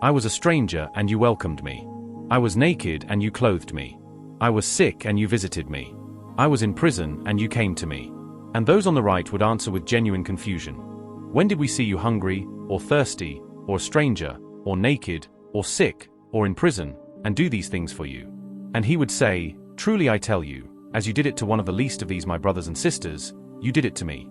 I was a stranger and you welcomed me. I was naked and you clothed me. I was sick and you visited me. I was in prison and you came to me." And those on the right would answer with genuine confusion, "When did we see you hungry, or thirsty, or a stranger, or naked, or sick, or in prison, and do these things for you?" And he would say, "Truly I tell you, as you did it to one of the least of these my brothers and sisters, you did it to me."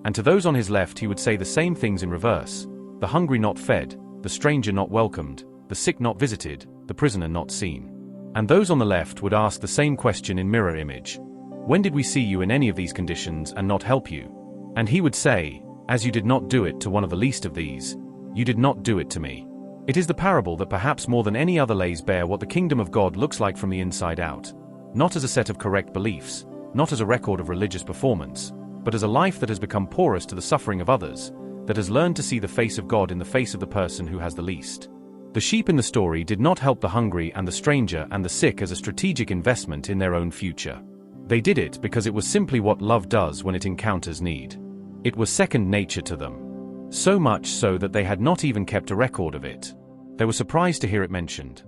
And to those on his left he would say the same things in reverse: the hungry not fed, the stranger not welcomed, the sick not visited, the prisoner not seen. And those on the left would ask the same question in mirror image: when did we see you in any of these conditions and not help you? And he would say, as you did not do it to one of the least of these, you did not do it to me. It is the parable that perhaps more than any other lays bare what the kingdom of God looks like from the inside out, not as a set of correct beliefs, not as a record of religious performance, but as a life that has become porous to the suffering of others, that has learned to see the face of God in the face of the person who has the least. The sheep in the story did not help the hungry and the stranger and the sick as a strategic investment in their own future. They did it because it was simply what love does when it encounters need. It was second nature to them. So much so that they had not even kept a record of it. They were surprised to hear it mentioned.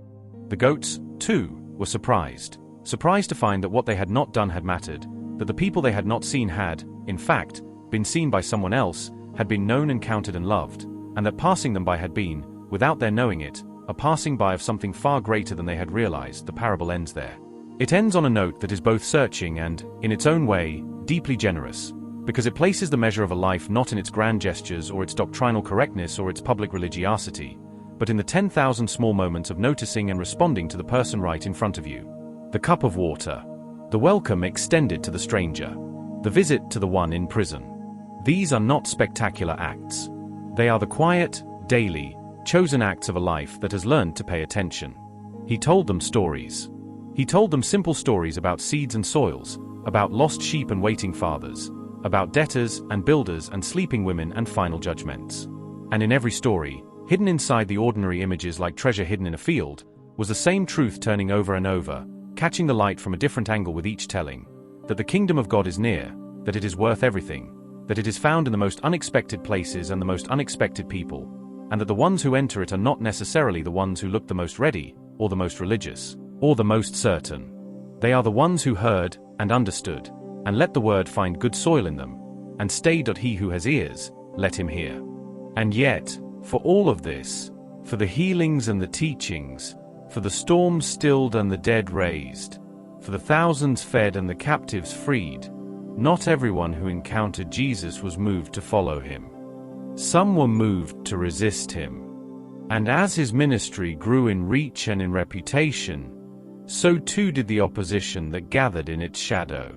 The goats, too, were surprised to find that what they had not done had mattered, that the people they had not seen had, in fact, been seen by someone else, had been known and counted and loved, and that passing them by had been, without their knowing it, a passing by of something far greater than they had realized. The parable ends there. It ends on a note that is both searching and, in its own way, deeply generous, because it places the measure of a life not in its grand gestures or its doctrinal correctness or its public religiosity, but in the 10,000 small moments of noticing and responding to the person right in front of you. The cup of water. The welcome extended to the stranger. The visit to the one in prison. These are not spectacular acts. They are the quiet, daily, chosen acts of a life that has learned to pay attention. He told them stories. He told them simple stories about seeds and soils, about lost sheep and waiting fathers, about debtors and builders and sleeping women and final judgments. And in every story, hidden inside the ordinary images like treasure hidden in a field, was the same truth turning over and over, catching the light from a different angle with each telling, that the kingdom of God is near, that it is worth everything, that it is found in the most unexpected places and the most unexpected people, and that the ones who enter it are not necessarily the ones who look the most ready, or the most religious, or the most certain. They are the ones who heard, and understood, and let the word find good soil in them, and stayed. He who has ears, let him hear. And yet, for all of this, for the healings and the teachings, for the storms stilled and the dead raised, for the thousands fed and the captives freed, not everyone who encountered Jesus was moved to follow him. Some were moved to resist him. And as his ministry grew in reach and in reputation, so too did the opposition that gathered in its shadow.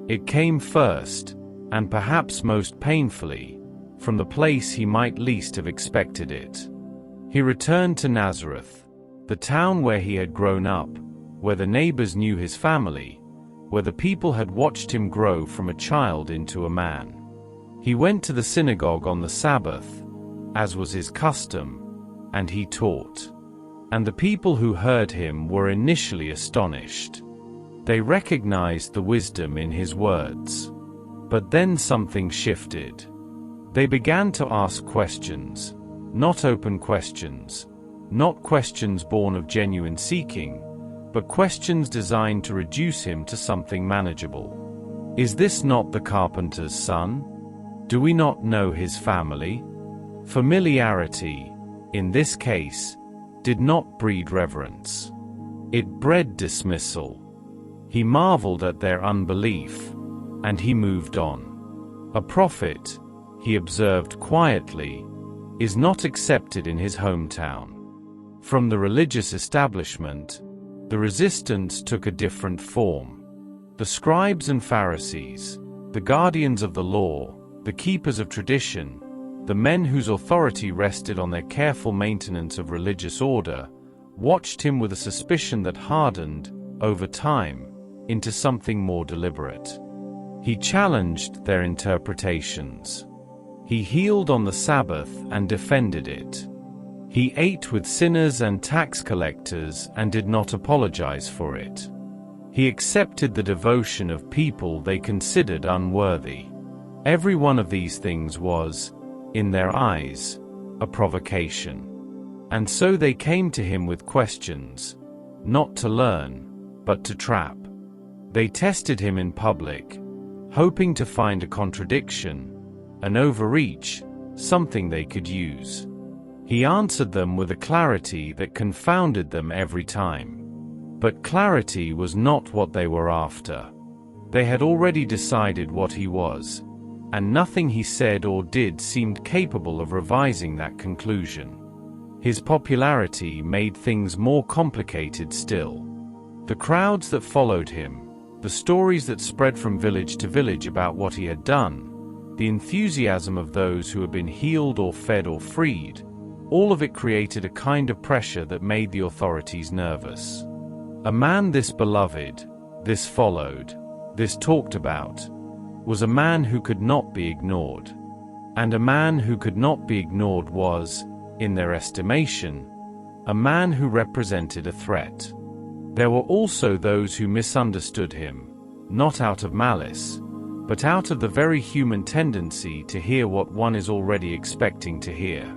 It came first, and perhaps most painfully, from the place he might least have expected it. He returned to Nazareth, the town where he had grown up, where the neighbors knew his family, where the people had watched him grow from a child into a man. He went to the synagogue on the Sabbath, as was his custom, and he taught. And the people who heard him were initially astonished. They recognized the wisdom in his words. But then something shifted. They began to ask questions, not open questions, not questions born of genuine seeking, but questions designed to reduce him to something manageable. Is this not the carpenter's son? Do we not know his family? Familiarity, in this case, did not breed reverence. It bred dismissal. He marveled at their unbelief, and he moved on. A prophet, he observed quietly, is not accepted in his hometown. From the religious establishment, the resistance took a different form. The scribes and Pharisees, the guardians of the law, the keepers of tradition, the men whose authority rested on their careful maintenance of religious order, watched him with a suspicion that hardened, over time, into something more deliberate. He challenged their interpretations. He healed on the Sabbath and defended it. He ate with sinners and tax collectors and did not apologize for it. He accepted the devotion of people they considered unworthy. Every one of these things was, in their eyes, a provocation. And so they came to him with questions, not to learn, but to trap. They tested him in public, hoping to find a contradiction, an overreach, something they could use. He answered them with a clarity that confounded them every time. But clarity was not what they were after. They had already decided what he was. and nothing he said or did seemed capable of revising that conclusion. His popularity made things more complicated still. The crowds that followed him, the stories that spread from village to village about what he had done, the enthusiasm of those who had been healed or fed or freed, all of it created a kind of pressure that made the authorities nervous. A man this beloved, this followed, this talked about, was a man who could not be ignored. And a man who could not be ignored was, in their estimation, a man who represented a threat. There were also those who misunderstood him, not out of malice, but out of the very human tendency to hear what one is already expecting to hear.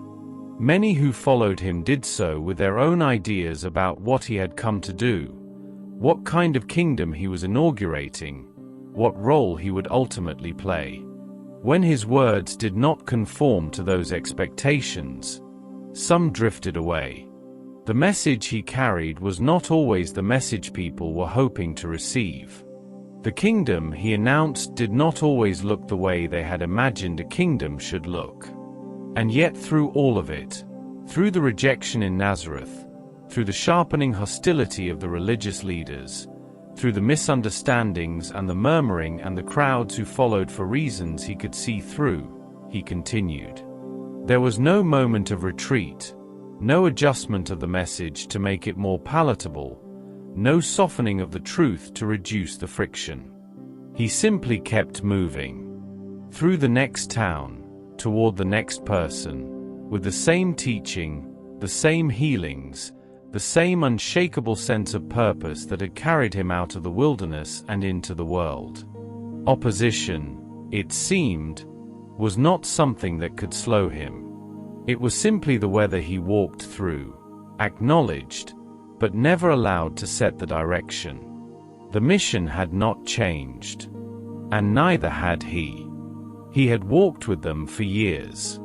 Many who followed him did so with their own ideas about what he had come to do, what kind of kingdom he was inaugurating, what role he would ultimately play. When his words did not conform to those expectations, some drifted away. The message he carried was not always the message people were hoping to receive. The kingdom he announced did not always look the way they had imagined a kingdom should look. And yet through all of it, through the rejection in Nazareth, through the sharpening hostility of the religious leaders, through the misunderstandings and the murmuring and the crowds who followed for reasons he could see through, he continued. There was no moment of retreat, no adjustment of the message to make it more palatable, no softening of the truth to reduce the friction. He simply kept moving. Through the next town, toward the next person, with the same teaching, the same healings, the same unshakable sense of purpose that had carried him out of the wilderness and into the world. Opposition, it seemed, was not something that could slow him. It was simply the weather he walked through, acknowledged, but never allowed to set the direction. The mission had not changed. And neither had he. He had walked with them for years,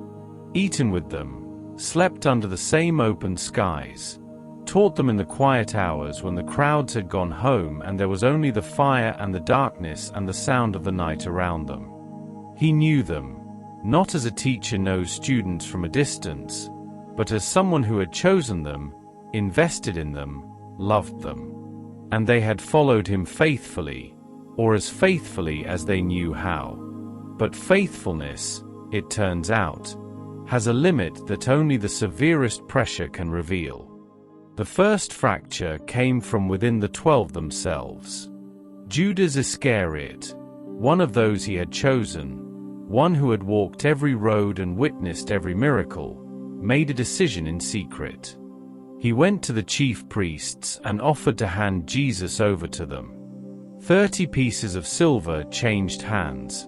eaten with them, slept under the same open skies, taught them in the quiet hours when the crowds had gone home and there was only the fire and the darkness and the sound of the night around them. He knew them, not as a teacher knows students from a distance, but as someone who had chosen them, invested in them, loved them. And they had followed him faithfully, or as faithfully as they knew how. But faithfulness, it turns out, has a limit that only the severest pressure can reveal. The first fracture came from within the 12 themselves. Judas Iscariot, one of those he had chosen, one who had walked every road and witnessed every miracle, made a decision in secret. He went to the chief priests and offered to hand Jesus over to them. 30 pieces of silver changed hands,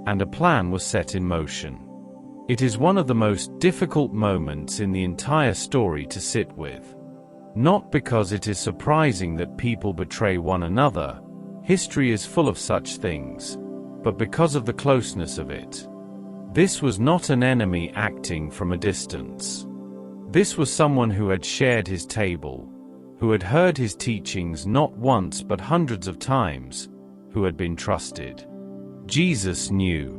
and a plan was set in motion. It is one of the most difficult moments in the entire story to sit with. Not because it is surprising that people betray one another, history is full of such things, but because of the closeness of it. This was not an enemy acting from a distance. This was someone who had shared his table, who had heard his teachings not once but hundreds of times, who had been trusted. Jesus knew.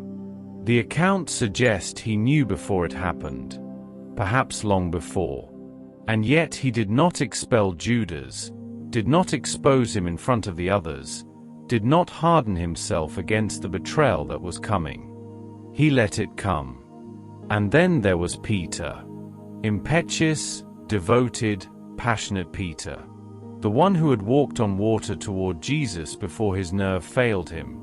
The accounts suggest he knew before it happened, perhaps long before. And yet he did not expel Judas, did not expose him in front of the others, did not harden himself against the betrayal that was coming. He let it come. And then there was Peter. Impetuous, devoted, passionate Peter. The one who had walked on water toward Jesus before his nerve failed him.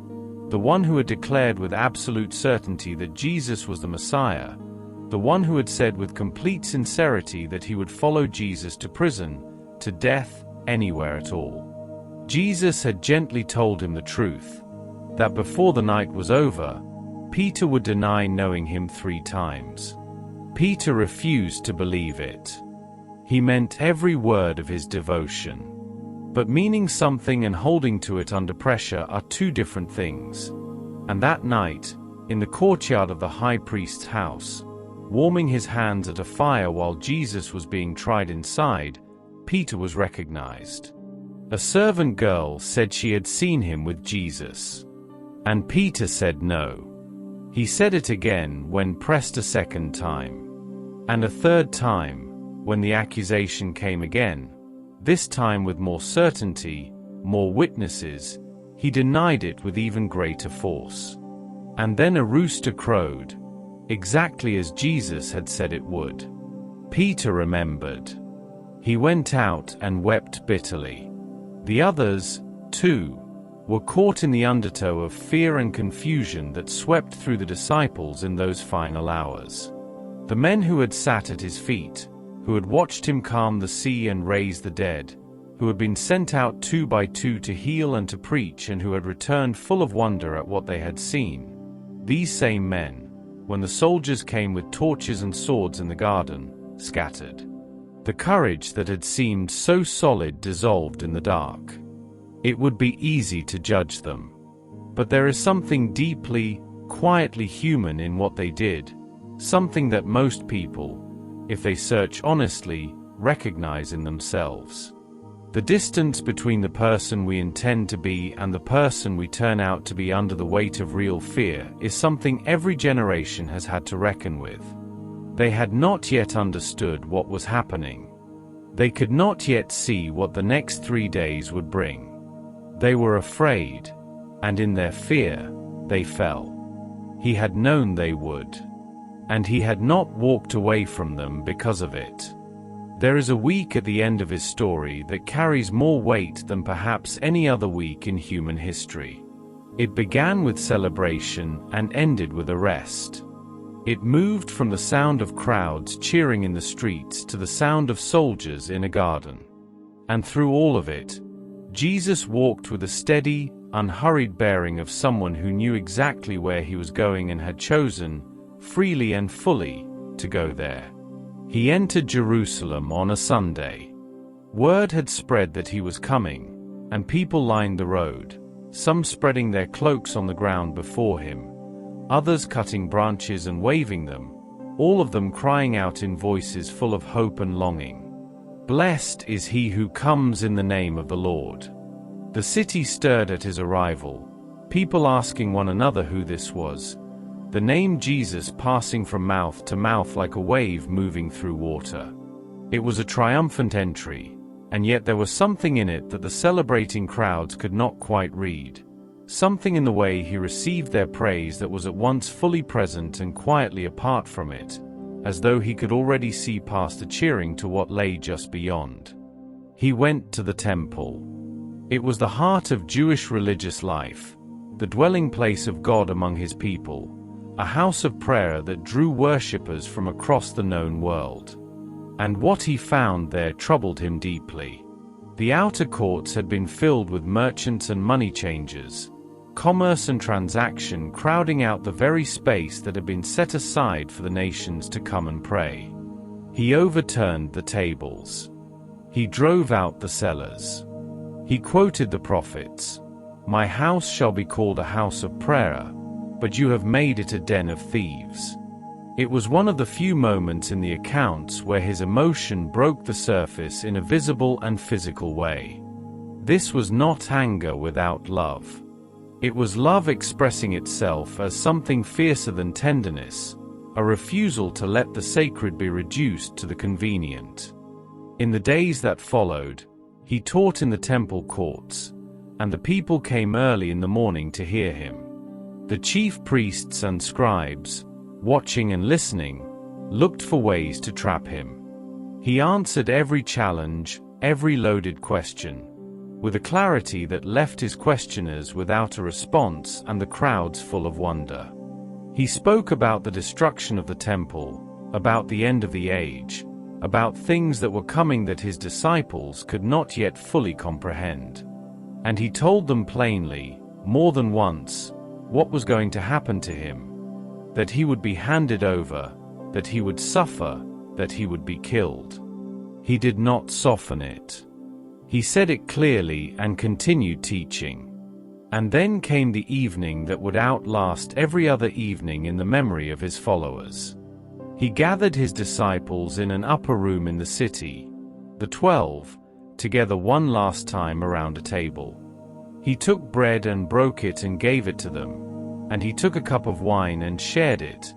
The one who had declared with absolute certainty that Jesus was the Messiah. The one who had said with complete sincerity that he would follow Jesus to prison, to death, anywhere at all. Jesus had gently told him the truth, that before the night was over, Peter would deny knowing him 3 times. Peter refused to believe it. He meant every word of his devotion. But meaning something and holding to it under pressure are 2 different things. And that night, in the courtyard of the high priest's house, warming his hands at a fire while Jesus was being tried inside, Peter was recognized. A servant girl said she had seen him with Jesus. And Peter said no. He said it again when pressed a second time. And a third time, when the accusation came again, this time with more certainty, more witnesses, he denied it with even greater force. And then a rooster crowed, exactly as Jesus had said it would. Peter remembered. He went out and wept bitterly. The others, too, were caught in the undertow of fear and confusion that swept through the disciples in those final hours. The men who had sat at his feet, who had watched him calm the sea and raise the dead, who had been sent out 2 by 2 to heal and to preach, and who had returned full of wonder at what they had seen. These same men, when the soldiers came with torches and swords in the garden, scattered. The courage that had seemed so solid dissolved in the dark. It would be easy to judge them. But there is something deeply, quietly human in what they did, something that most people, if they search honestly, recognize in themselves. The distance between the person we intend to be and the person we turn out to be under the weight of real fear is something every generation has had to reckon with. They had not yet understood what was happening. They could not yet see what the next 3 days would bring. They were afraid, and in their fear, they fell. He had known they would. And he had not walked away from them because of it. There is a week at the end of his story that carries more weight than perhaps any other week in human history. It began with celebration and ended with arrest. It moved from the sound of crowds cheering in the streets to the sound of soldiers in a garden. And through all of it, Jesus walked with a steady, unhurried bearing of someone who knew exactly where he was going and had chosen, freely and fully, to go there. He entered Jerusalem on a Sunday. Word had spread that he was coming, and people lined the road, some spreading their cloaks on the ground before him, others cutting branches and waving them, all of them crying out in voices full of hope and longing, "Blessed is he who comes in the name of the Lord." The city stirred at his arrival, people asking one another who this was, the name Jesus passing from mouth to mouth like a wave moving through water. It was a triumphant entry, and yet there was something in it that the celebrating crowds could not quite read. Something in the way he received their praise that was at once fully present and quietly apart from it, as though he could already see past the cheering to what lay just beyond. He went to the temple. It was the heart of Jewish religious life, the dwelling place of God among his people, a house of prayer that drew worshippers from across the known world. And what he found there troubled him deeply. The outer courts had been filled with merchants and money changers, commerce and transaction crowding out the very space that had been set aside for the nations to come and pray. He overturned the tables. He drove out the sellers. He quoted the prophets, "My house shall be called a house of prayer, but you have made it a den of thieves." It was one of the few moments in the accounts where his emotion broke the surface in a visible and physical way. This was not anger without love. It was love expressing itself as something fiercer than tenderness, a refusal to let the sacred be reduced to the convenient. In the days that followed, he taught in the temple courts, and the people came early in the morning to hear him. The chief priests and scribes, watching and listening, looked for ways to trap him. He answered every challenge, every loaded question, with a clarity that left his questioners without a response and the crowds full of wonder. He spoke about the destruction of the temple, about the end of the age, about things that were coming that his disciples could not yet fully comprehend. And he told them plainly, more than once, what was going to happen to him, that he would be handed over, that he would suffer, that he would be killed. He did not soften it. He said it clearly and continued teaching. And then came the evening that would outlast every other evening in the memory of his followers. He gathered his disciples in an upper room in the city, the 12, together one last time around a table. He took bread and broke it and gave it to them. and he took a cup of wine and shared it,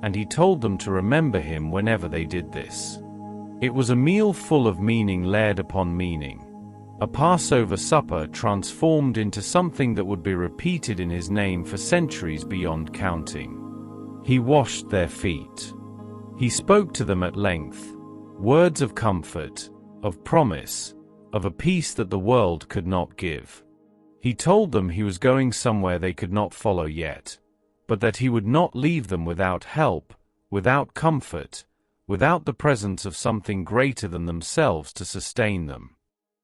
and he told them to remember him whenever they did this. It was a meal full of meaning layered upon meaning, a Passover supper transformed into something that would be repeated in his name for centuries beyond counting. He washed their feet. He spoke to them at length, words of comfort, of promise, of a peace that the world could not give. He told them he was going somewhere they could not follow yet, but that he would not leave them without help, without comfort, without the presence of something greater than themselves to sustain them.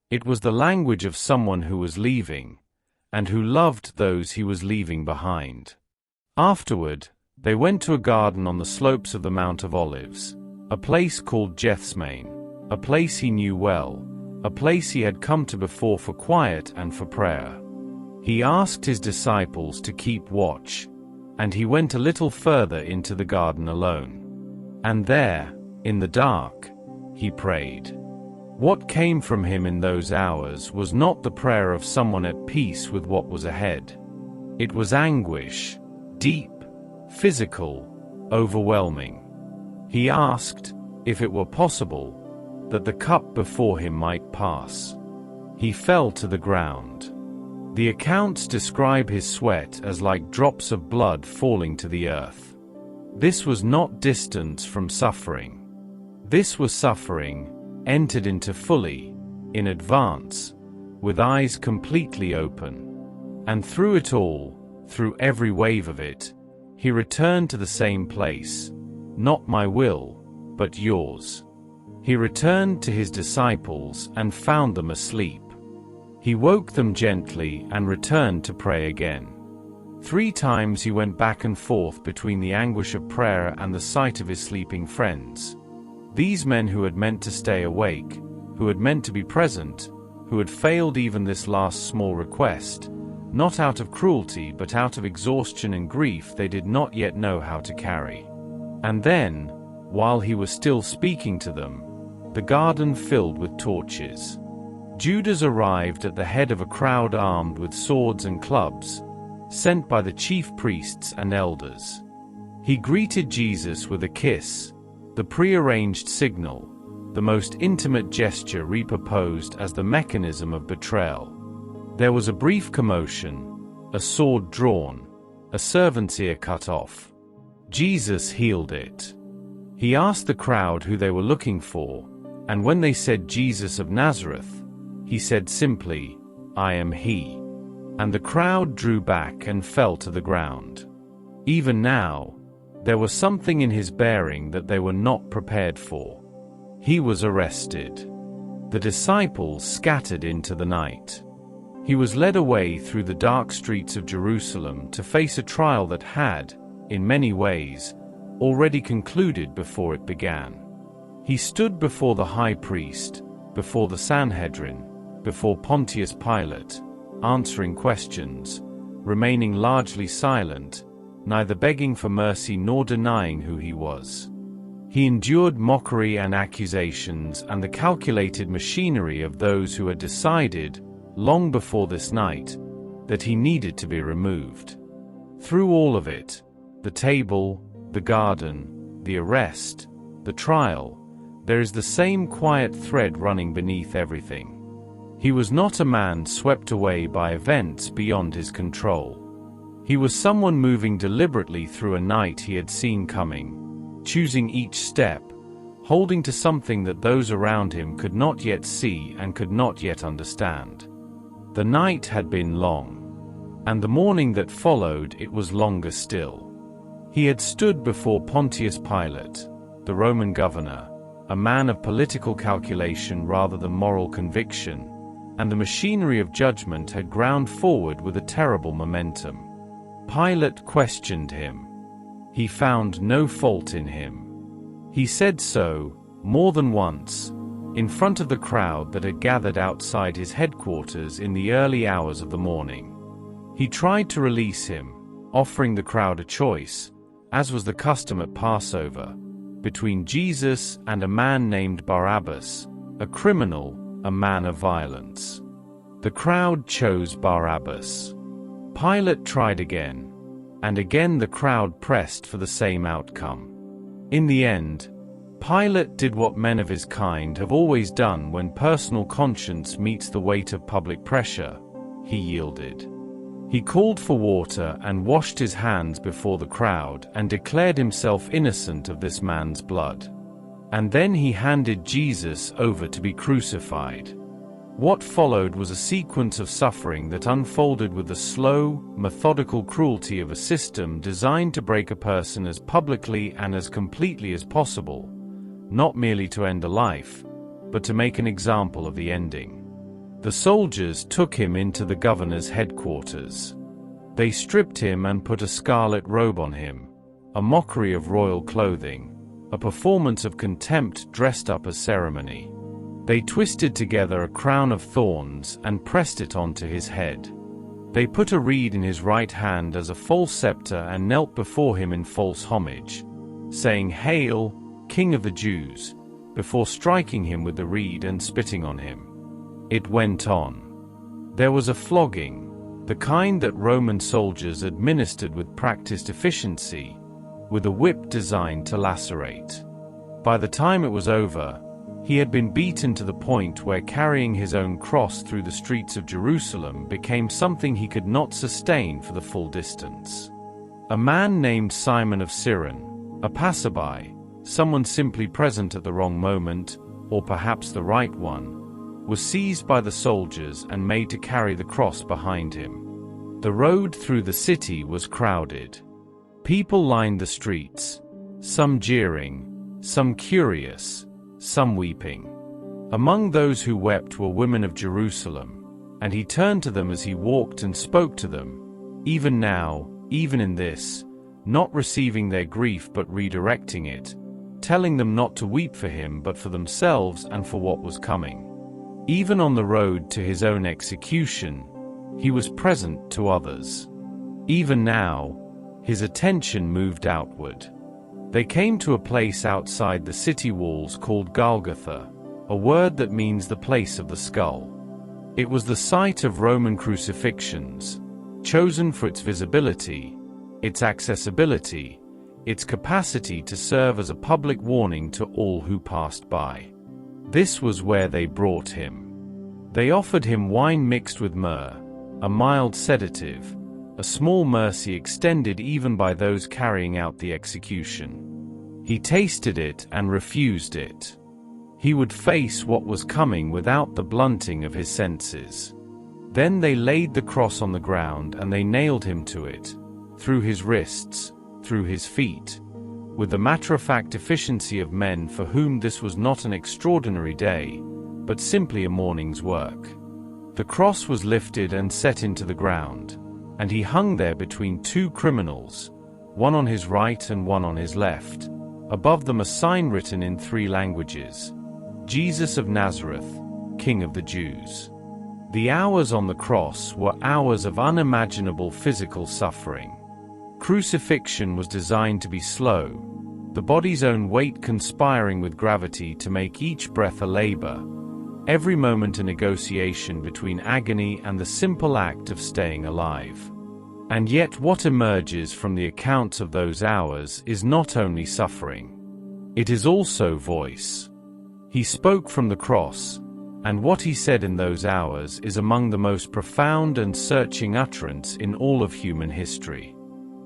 It was the language of someone who was leaving, and who loved those he was leaving behind. Afterward, they went to a garden on the slopes of the Mount of Olives, a place called Gethsemane, a place he knew well, a place he had come to before for quiet and for prayer. He asked his disciples to keep watch, and he went a little further into the garden alone. And there, in the dark, he prayed. What came from him in those hours was not the prayer of someone at peace with what was ahead. It was anguish, deep, physical, overwhelming. He asked, if it were possible, that the cup before him might pass. He fell to the ground. The accounts describe his sweat as like drops of blood falling to the earth. This was not distance from suffering. This was suffering, entered into fully, in advance, with eyes completely open. And through it all, through every wave of it, he returned to the same place. Not my will, but yours. He returned to his disciples and found them asleep. He woke them gently and returned to pray again. 3 times he went back and forth between the anguish of prayer and the sight of his sleeping friends. These men who had meant to stay awake, who had meant to be present, who had failed even this last small request, not out of cruelty but out of exhaustion and grief they did not yet know how to carry. And then, while he was still speaking to them, the garden filled with torches. Judas arrived at the head of a crowd armed with swords and clubs, sent by the chief priests and elders. He greeted Jesus with a kiss, the prearranged signal, the most intimate gesture repurposed as the mechanism of betrayal. There was a brief commotion, a sword drawn, a servant's ear cut off. Jesus healed it. He asked the crowd who they were looking for, and when they said Jesus of Nazareth, he said simply, I am he. And the crowd drew back and fell to the ground. Even now, there was something in his bearing that they were not prepared for. He was arrested. The disciples scattered into the night. He was led away through the dark streets of Jerusalem to face a trial that had, in many ways, already concluded before it began. He stood before the high priest, before the Sanhedrin, before Pontius Pilate, answering questions, remaining largely silent, neither begging for mercy nor denying who he was. He endured mockery and accusations and the calculated machinery of those who had decided, long before this night, that he needed to be removed. Through all of it, the table, the garden, the arrest, the trial, there is the same quiet thread running beneath everything. He was not a man swept away by events beyond his control. He was someone moving deliberately through a night he had seen coming, choosing each step, holding to something that those around him could not yet see and could not yet understand. The night had been long, and the morning that followed it was longer still. He had stood before Pontius Pilate, the Roman governor, a man of political calculation rather than moral conviction, and the machinery of judgment had ground forward with a terrible momentum. Pilate questioned him. He found no fault in him. He said so, more than once, in front of the crowd that had gathered outside his headquarters in the early hours of the morning. He tried to release him, offering the crowd a choice, as was the custom at Passover, between Jesus and a man named Barabbas, a criminal, a man of violence. The crowd chose Barabbas. Pilate tried again, and again the crowd pressed for the same outcome. In the end, Pilate did what men of his kind have always done when personal conscience meets the weight of public pressure. He yielded. He called for water and washed his hands before the crowd and declared himself innocent of this man's blood. And then he handed Jesus over to be crucified. What followed was a sequence of suffering that unfolded with the slow, methodical cruelty of a system designed to break a person as publicly and as completely as possible, not merely to end a life, but to make an example of the ending. The soldiers took him into the governor's headquarters. They stripped him and put a scarlet robe on him, a mockery of royal clothing, a performance of contempt dressed up as ceremony. They twisted together a crown of thorns and pressed it onto his head. They put a reed in his right hand as a false scepter and knelt before him in false homage, saying, "Hail, King of the Jews," before striking him with the reed and spitting on him. It went on. There was a flogging, the kind that Roman soldiers administered with practiced efficiency, with a whip designed to lacerate. By the time it was over, he had been beaten to the point where carrying his own cross through the streets of Jerusalem became something he could not sustain for the full distance. A man named Simon of Cyrene, a passerby, someone simply present at the wrong moment, or perhaps the right one, was seized by the soldiers and made to carry the cross behind him. The road through the city was crowded. People lined the streets, some jeering, some curious, some weeping. Among those who wept were women of Jerusalem, and he turned to them as he walked and spoke to them, even now, even in this, not receiving their grief but redirecting it, telling them not to weep for him but for themselves and for what was coming. Even on the road to his own execution, he was present to others. Even now, his attention moved outward. They came to a place outside the city walls called Golgotha, a word that means the place of the skull. It was the site of Roman crucifixions, chosen for its visibility, its accessibility, its capacity to serve as a public warning to all who passed by. This was where they brought him. They offered him wine mixed with myrrh, a mild sedative, a small mercy extended even by those carrying out the execution. He tasted it and refused it. He would face what was coming without the blunting of his senses. Then they laid the cross on the ground and they nailed him to it, through his wrists, through his feet, with the matter-of-fact efficiency of men for whom this was not an extraordinary day, but simply a morning's work. The cross was lifted and set into the ground, and he hung there between two criminals, one on his right and one on his left. Above them a sign written in 3 languages: Jesus of Nazareth, King of the Jews. The hours on the cross were hours of unimaginable physical suffering. Crucifixion was designed to be slow, the body's own weight conspiring with gravity to make each breath a labor, every moment a negotiation between agony and the simple act of staying alive. And yet what emerges from the accounts of those hours is not only suffering. It is also voice. He spoke from the cross, and what he said in those hours is among the most profound and searching utterance in all of human history.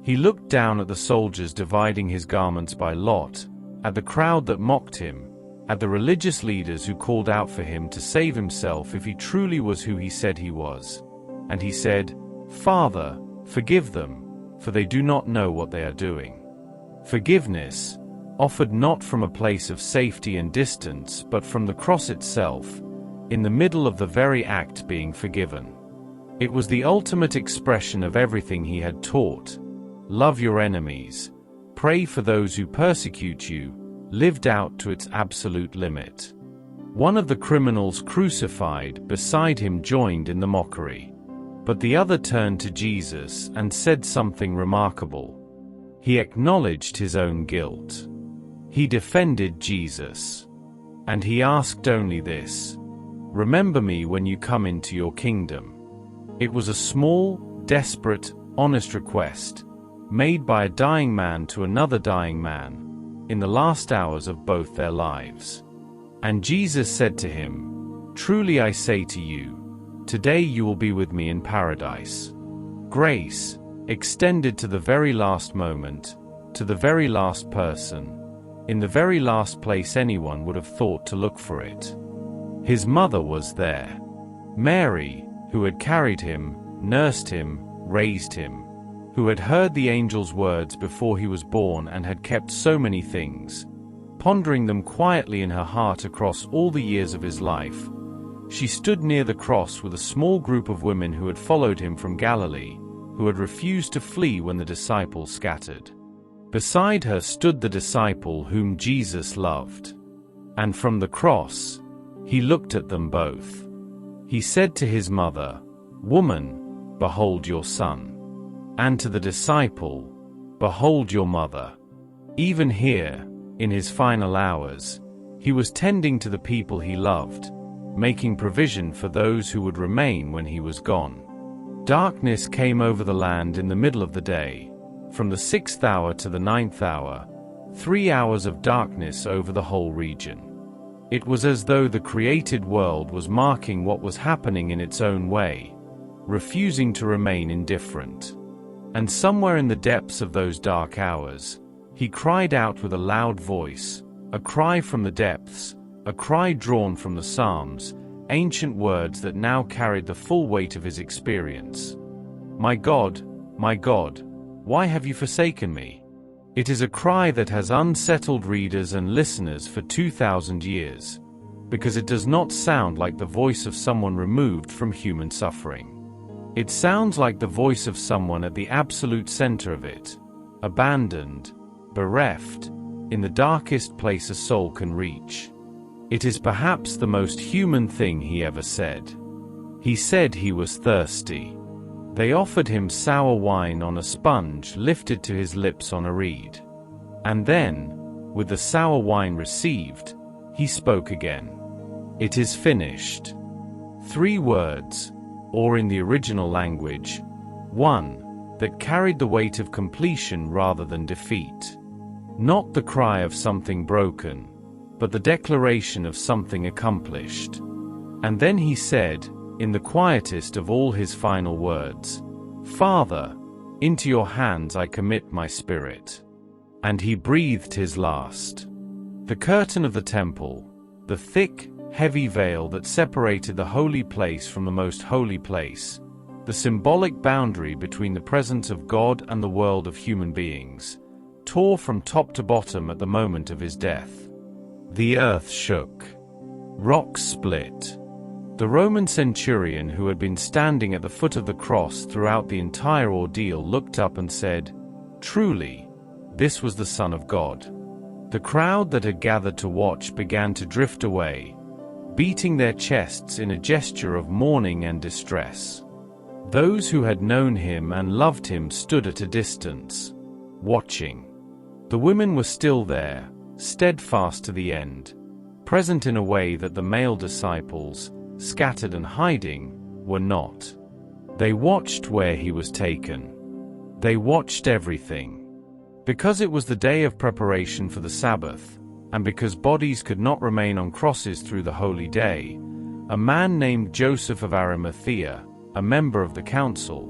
He looked down at the soldiers dividing his garments by lot, at the crowd that mocked him, at the religious leaders who called out for him to save himself if he truly was who he said he was. And he said, "Father, forgive them, for they do not know what they are doing." Forgiveness, offered not from a place of safety and distance but from the cross itself, in the middle of the very act being forgiven. It was the ultimate expression of everything he had taught. Love your enemies, pray for those who persecute you, lived out to its absolute limit. One of the criminals crucified beside him joined in the mockery. But the other turned to Jesus and said something remarkable. He acknowledged his own guilt. He defended Jesus. And he asked only this: "Remember me when you come into your kingdom." It was a small, desperate, honest request, made by a dying man to another dying man, in the last hours of both their lives. And Jesus said to him, "Truly I say to you, today you will be with me in paradise." Grace, extended to the very last moment, to the very last person, in the very last place anyone would have thought to look for it. His mother was there. Mary, who had carried him, nursed him, raised him, who had heard the angel's words before he was born and had kept so many things, pondering them quietly in her heart across all the years of his life. She stood near the cross with a small group of women who had followed him from Galilee, who had refused to flee when the disciples scattered. Beside her stood the disciple whom Jesus loved. And from the cross, he looked at them both. He said to his mother, "Woman, behold your son." And to the disciple, "Behold your mother." Even here, in his final hours, he was tending to the people he loved, making provision for those who would remain when he was gone. Darkness came over the land in the middle of the day, from the 6th hour to the 9th hour, 3 hours of darkness over the whole region. It was as though the created world was marking what was happening in its own way, refusing to remain indifferent. And somewhere in the depths of those dark hours, he cried out with a loud voice, a cry from the depths, a cry drawn from the Psalms, ancient words that now carried the full weight of his experience. My God, why have you forsaken me?" It is a cry that has unsettled readers and listeners for 2,000 years, because it does not sound like the voice of someone removed from human suffering. It sounds like the voice of someone at the absolute center of it, abandoned, bereft, in the darkest place a soul can reach. It is perhaps the most human thing he ever said. He said he was thirsty. They offered him sour wine on a sponge lifted to his lips on a reed. And then, with the sour wine received, he spoke again. "It is finished." 3 words, or in the original language, one, that carried the weight of completion rather than defeat. Not the cry of something broken, but the declaration of something accomplished. And then he said, in the quietest of all his final words, "Father, into your hands I commit my spirit." And he breathed his last. The curtain of the temple, the thick, heavy veil that separated the holy place from the most holy place, the symbolic boundary between the presence of God and the world of human beings, tore from top to bottom at the moment of his death. The earth shook. Rocks split. The Roman centurion who had been standing at the foot of the cross throughout the entire ordeal looked up and said, "Truly, this was the Son of God." The crowd that had gathered to watch began to drift away, beating their chests in a gesture of mourning and distress. Those who had known him and loved him stood at a distance, watching. The women were still there, steadfast to the end, present in a way that the male disciples, scattered and hiding, were not. They watched where he was taken. They watched everything. Because it was the day of preparation for the Sabbath, and because bodies could not remain on crosses through the holy day, a man named Joseph of Arimathea, a member of the council,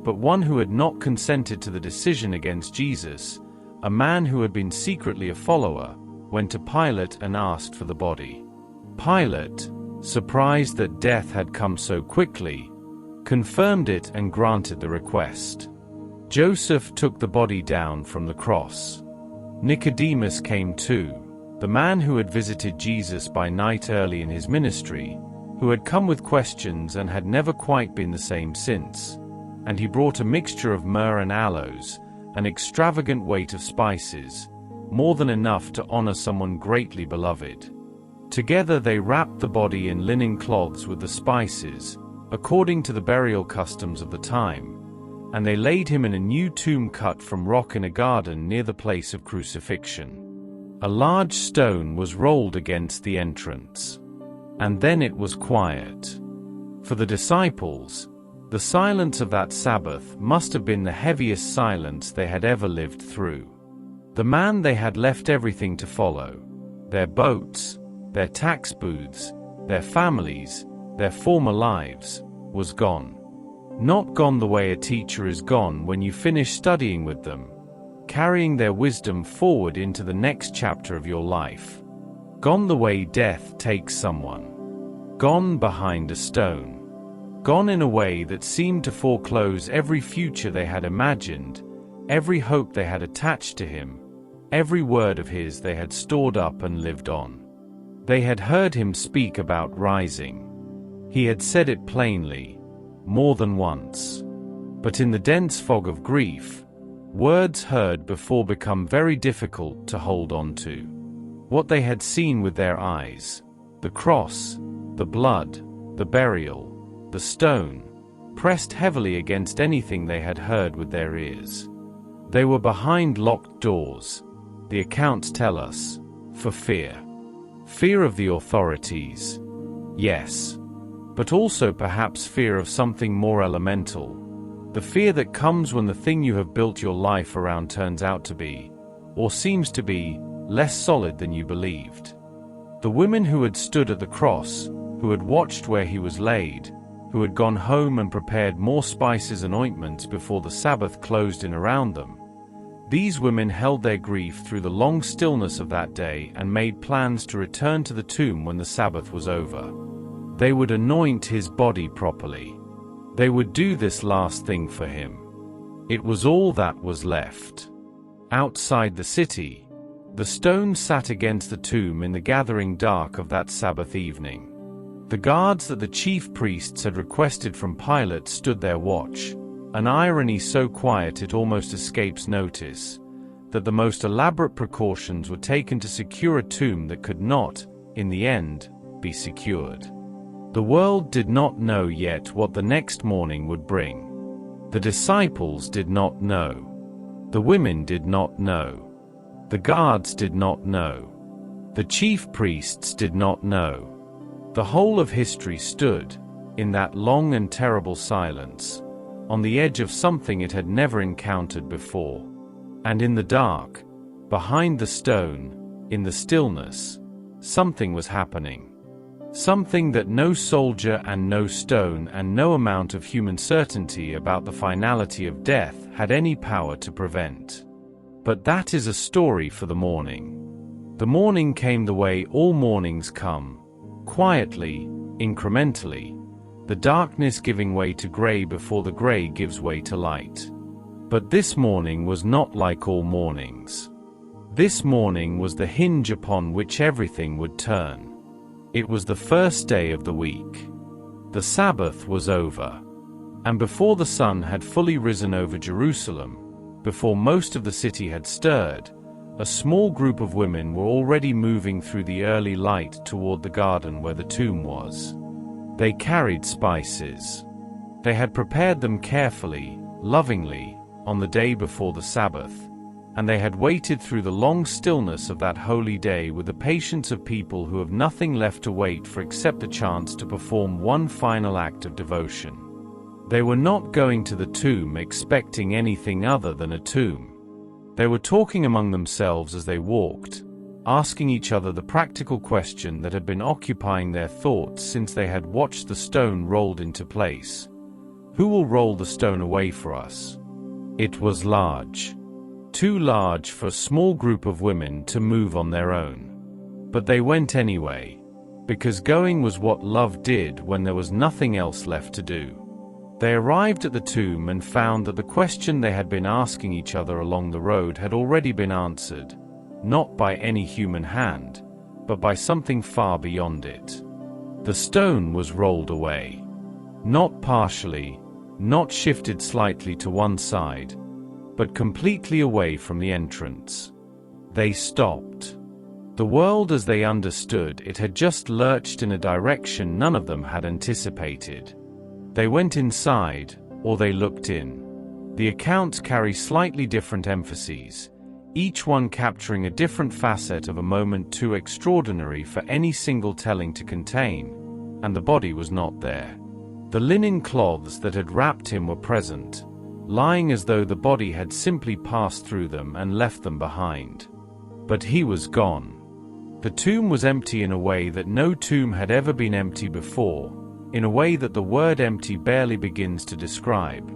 but one who had not consented to the decision against Jesus, a man who had been secretly a follower, went to Pilate and asked for the body. Pilate, surprised that death had come so quickly, confirmed it and granted the request. Joseph took the body down from the cross. Nicodemus came too, the man who had visited Jesus by night early in his ministry, who had come with questions and had never quite been the same since, and he brought a mixture of myrrh and aloes, an extravagant weight of spices, more than enough to honor someone greatly beloved. Together they wrapped the body in linen cloths with the spices, according to the burial customs of the time, and they laid him in a new tomb cut from rock in a garden near the place of crucifixion. A large stone was rolled against the entrance. And then it was quiet. For the disciples, The silence of that Sabbath must have been the heaviest silence they had ever lived through. The man they had left everything to follow, their boats, their tax booths, their families, their former lives, was gone. Not gone the way a teacher is gone when you finish studying with them, carrying their wisdom forward into the next chapter of your life. Gone the way death takes someone. Gone behind a stone. Gone in a way that seemed to foreclose every future they had imagined, every hope they had attached to him, every word of his they had stored up and lived on. They had heard him speak about rising. He had said it plainly, more than once. But in the dense fog of grief, words heard before become very difficult to hold on to. What they had seen with their eyes, the cross, the blood, the burial, the stone, pressed heavily against anything they had heard with their ears. They were behind locked doors, the accounts tell us, for fear. Fear of the authorities, yes, but also perhaps fear of something more elemental. The fear that comes when the thing you have built your life around turns out to be, or seems to be, less solid than you believed. The women who had stood at the cross, who had watched where he was laid, who had gone home and prepared more spices and ointments before the Sabbath closed in around them. These women held their grief through the long stillness of that day and made plans to return to the tomb when the Sabbath was over. They would anoint his body properly. They would do this last thing for him. It was all that was left. Outside the city, the stone sat against the tomb in the gathering dark of that Sabbath evening. The guards that the chief priests had requested from Pilate stood their watch, an irony so quiet it almost escapes notice, that the most elaborate precautions were taken to secure a tomb that could not, in the end, be secured. The world did not know yet what the next morning would bring. The disciples did not know. The women did not know. The guards did not know. The chief priests did not know. The whole of history stood, in that long and terrible silence, on the edge of something it had never encountered before. And in the dark, behind the stone, in the stillness, something was happening. Something that no soldier and no stone and no amount of human certainty about the finality of death had any power to prevent. But that is a story for the morning. The morning came the way all mornings come. Quietly, incrementally, the darkness giving way to gray before the gray gives way to light. But this morning was not like all mornings. This morning was the hinge upon which everything would turn. It was the first day of the week. The Sabbath was over. And before the sun had fully risen over Jerusalem, before most of the city had stirred, a small group of women were already moving through the early light toward the garden where the tomb was. They carried spices. They had prepared them carefully, lovingly, on the day before the Sabbath, and they had waited through the long stillness of that holy day with the patience of people who have nothing left to wait for except the chance to perform one final act of devotion. They were not going to the tomb expecting anything other than a tomb. They were talking among themselves as they walked, asking each other the practical question that had been occupying their thoughts since they had watched the stone rolled into place. Who will roll the stone away for us? It was large. Too large for a small group of women to move on their own. But they went anyway, because going was what love did when there was nothing else left to do. They arrived at the tomb and found that the question they had been asking each other along the road had already been answered, not by any human hand, but by something far beyond it. The stone was rolled away. Not partially, not shifted slightly to one side, but completely away from the entrance. They stopped. The world as they understood it had just lurched in a direction none of them had anticipated. They went inside, or they looked in. The accounts carry slightly different emphases, each one capturing a different facet of a moment too extraordinary for any single telling to contain, and the body was not there. The linen cloths that had wrapped him were present, lying as though the body had simply passed through them and left them behind. But he was gone. The tomb was empty in a way that no tomb had ever been empty before, in a way that the word empty barely begins to describe.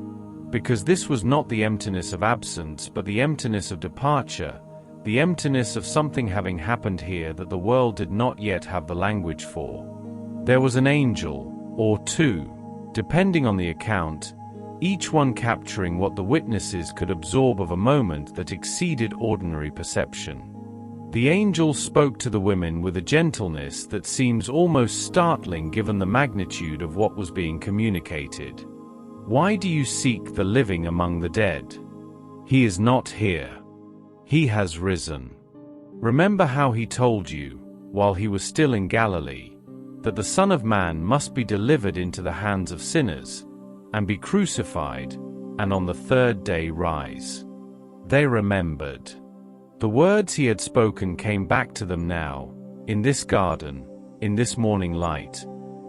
Because this was not the emptiness of absence but the emptiness of departure, the emptiness of something having happened here that the world did not yet have the language for. There was an angel, or two, depending on the account, each one capturing what the witnesses could absorb of a moment that exceeded ordinary perception. The angel spoke to the women with a gentleness that seems almost startling given the magnitude of what was being communicated. Why do you seek the living among the dead? He is not here. He has risen. Remember how he told you, while he was still in Galilee, that the Son of Man must be delivered into the hands of sinners, and be crucified, and on the third day rise. They remembered. The words he had spoken came back to them now, in this garden, in this morning light,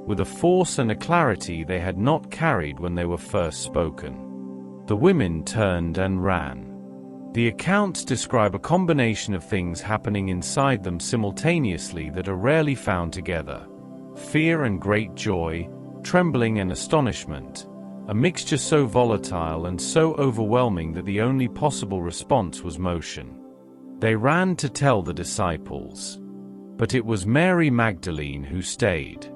with a force and a clarity they had not carried when they were first spoken. The women turned and ran. The accounts describe a combination of things happening inside them simultaneously that are rarely found together. Fear and great joy, trembling and astonishment, a mixture so volatile and so overwhelming that the only possible response was motion. They ran to tell the disciples. But it was Mary Magdalene who stayed,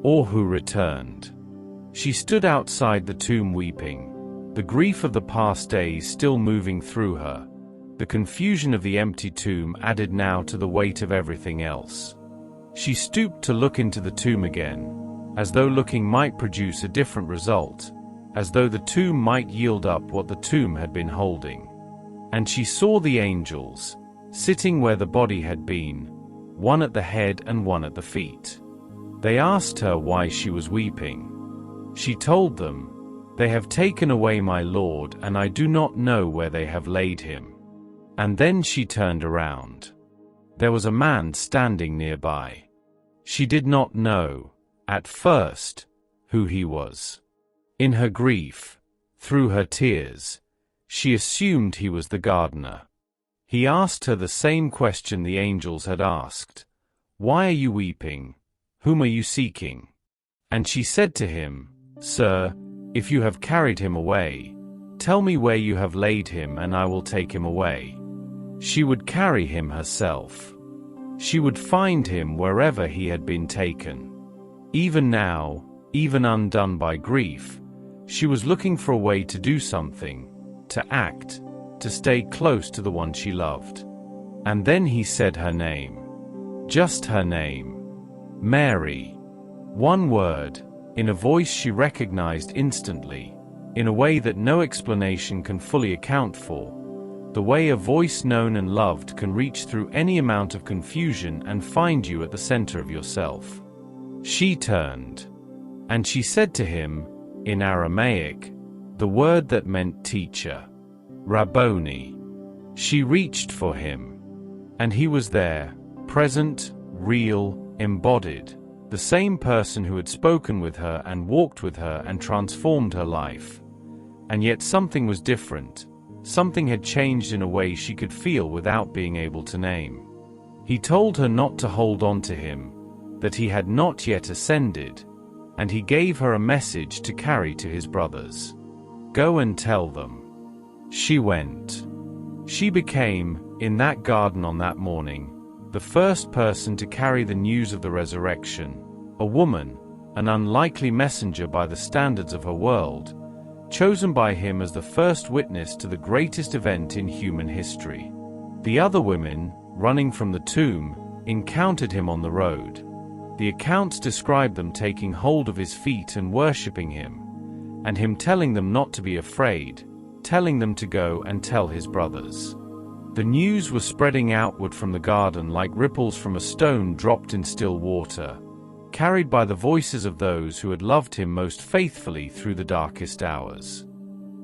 or who returned. She stood outside the tomb weeping, the grief of the past days still moving through her, the confusion of the empty tomb added now to the weight of everything else. She stooped to look into the tomb again, as though looking might produce a different result, as though the tomb might yield up what the tomb had been holding. And she saw the angels, sitting where the body had been, one at the head and one at the feet. They asked her why she was weeping. She told them, "They have taken away my Lord, and I do not know where they have laid him." And then she turned around. There was a man standing nearby. She did not know, at first, who he was. In her grief, through her tears, she assumed he was the gardener. He asked her the same question the angels had asked. "Why are you weeping? Whom are you seeking?" And she said to him, "Sir, if you have carried him away, tell me where you have laid him and I will take him away." She would carry him herself. She would find him wherever he had been taken. Even now, even undone by grief, she was looking for a way to do something, to act, to stay close to the one she loved. And then he said her name. Just her name. Mary. One word, in a voice she recognized instantly, in a way that no explanation can fully account for. The way a voice known and loved can reach through any amount of confusion and find you at the center of yourself. She turned. And she said to him, in Aramaic, the word that meant teacher, Rabboni. She reached for him. And he was there, present, real, embodied, the same person who had spoken with her and walked with her and transformed her life. And yet something was different. Something had changed in a way she could feel without being able to name. He told her not to hold on to him, that he had not yet ascended, and he gave her a message to carry to his brothers. Go and tell them. She went. She became, in that garden on that morning, the first person to carry the news of the resurrection, a woman, an unlikely messenger by the standards of her world, chosen by him as the first witness to the greatest event in human history. The other women, running from the tomb, encountered him on the road. The accounts describe them taking hold of his feet and worshipping him, and him telling them not to be afraid, telling them to go and tell his brothers. The news was spreading outward from the garden like ripples from a stone dropped in still water, carried by the voices of those who had loved him most faithfully through the darkest hours.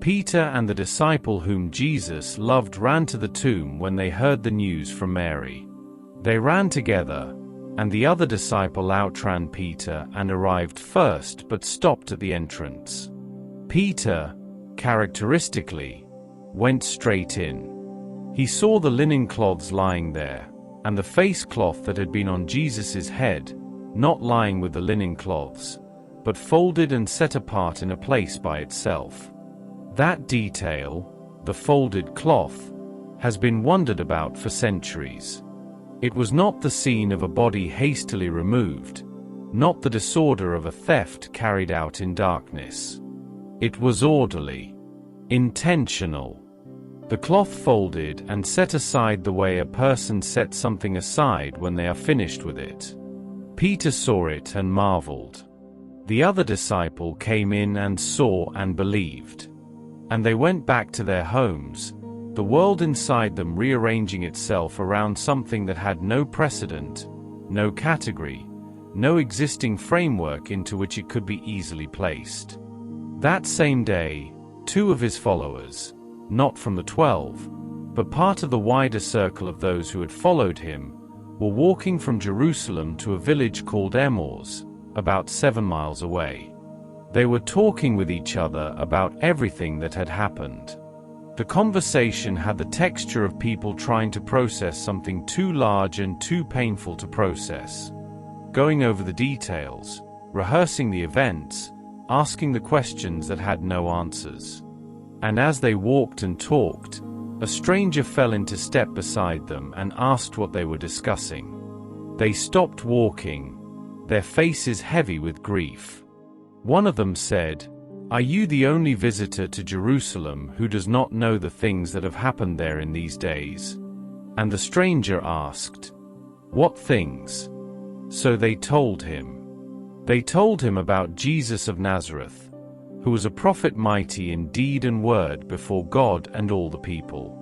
Peter and the disciple whom Jesus loved ran to the tomb when they heard the news from Mary. They ran together, and the other disciple outran Peter and arrived first but stopped at the entrance. Peter, characteristically, went straight in. He saw the linen cloths lying there, and the face cloth that had been on Jesus' head, not lying with the linen cloths, but folded and set apart in a place by itself. That detail, the folded cloth, has been wondered about for centuries. It was not the scene of a body hastily removed, not the disorder of a theft carried out in darkness. It was orderly, intentional. The cloth folded and set aside the way a person sets something aside when they are finished with it. Peter saw it and marveled. The other disciple came in and saw and believed. And they went back to their homes, the world inside them rearranging itself around something that had no precedent, no category, no existing framework into which it could be easily placed. That same day, 2 of his followers, not from the 12, but part of the wider circle of those who had followed him, were walking from Jerusalem to a village called Emmaus, about 7 miles away. They were talking with each other about everything that had happened. The conversation had the texture of people trying to process something too large and too painful to process. Going over the details, rehearsing the events, asking the questions that had no answers. And as they walked and talked, a stranger fell into step beside them and asked what they were discussing. They stopped walking, their faces heavy with grief. One of them said, "Are you the only visitor to Jerusalem who does not know the things that have happened there in these days?" And the stranger asked, "What things?" So they told him. They told him about Jesus of Nazareth, who was a prophet mighty in deed and word before God and all the people.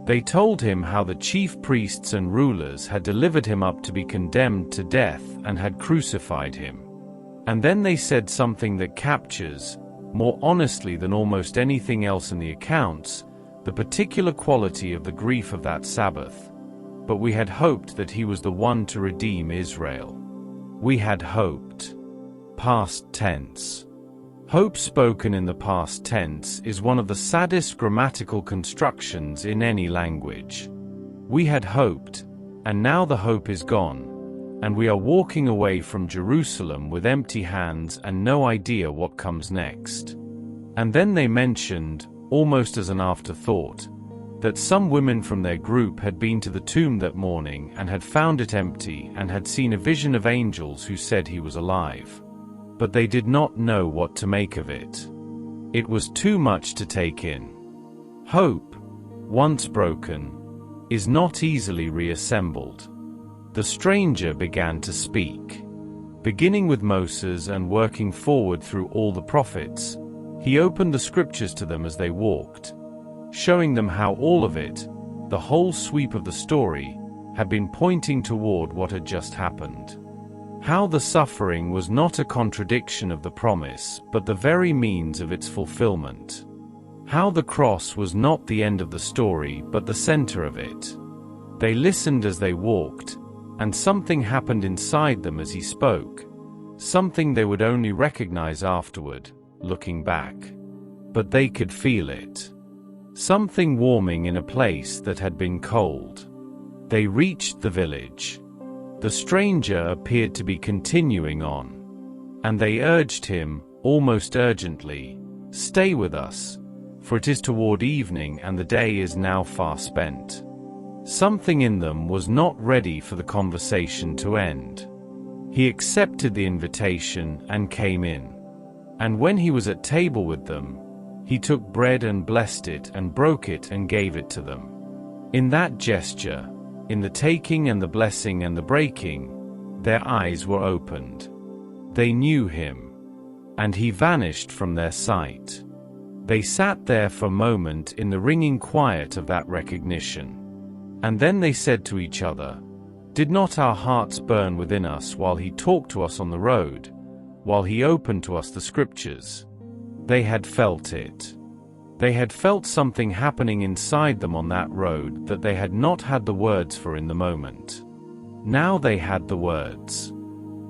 They told him how the chief priests and rulers had delivered him up to be condemned to death and had crucified him. And then they said something that captures, more honestly than almost anything else in the accounts, the particular quality of the grief of that Sabbath. But we had hoped that he was the one to redeem Israel. We had hoped. Past tense. Hope spoken in the past tense is one of the saddest grammatical constructions in any language. We had hoped, and now the hope is gone, and we are walking away from Jerusalem with empty hands and no idea what comes next. And then they mentioned, almost as an afterthought, that some women from their group had been to the tomb that morning and had found it empty and had seen a vision of angels who said he was alive. But they did not know what to make of it. It was too much to take in. Hope, once broken, is not easily reassembled. The stranger began to speak. Beginning with Moses and working forward through all the prophets, he opened the scriptures to them as they walked, showing them how all of it, the whole sweep of the story, had been pointing toward what had just happened. How the suffering was not a contradiction of the promise, but the very means of its fulfillment. How the cross was not the end of the story, but the center of it. They listened as they walked, and something happened inside them as he spoke, something they would only recognize afterward, looking back. But they could feel it. Something warming in a place that had been cold. They reached the village. The stranger appeared to be continuing on. And they urged him, almost urgently, "Stay with us, for it is toward evening and the day is now far spent." Something in them was not ready for the conversation to end. He accepted the invitation and came in. And when he was at table with them, he took bread and blessed it and broke it and gave it to them. In that gesture, in the taking and the blessing and the breaking, their eyes were opened. They knew him. And he vanished from their sight. They sat there for a moment in the ringing quiet of that recognition. And then they said to each other, "Did not our hearts burn within us while he talked to us on the road, while he opened to us the scriptures?" They had felt it. They had felt something happening inside them on that road that they had not had the words for in the moment. Now they had the words.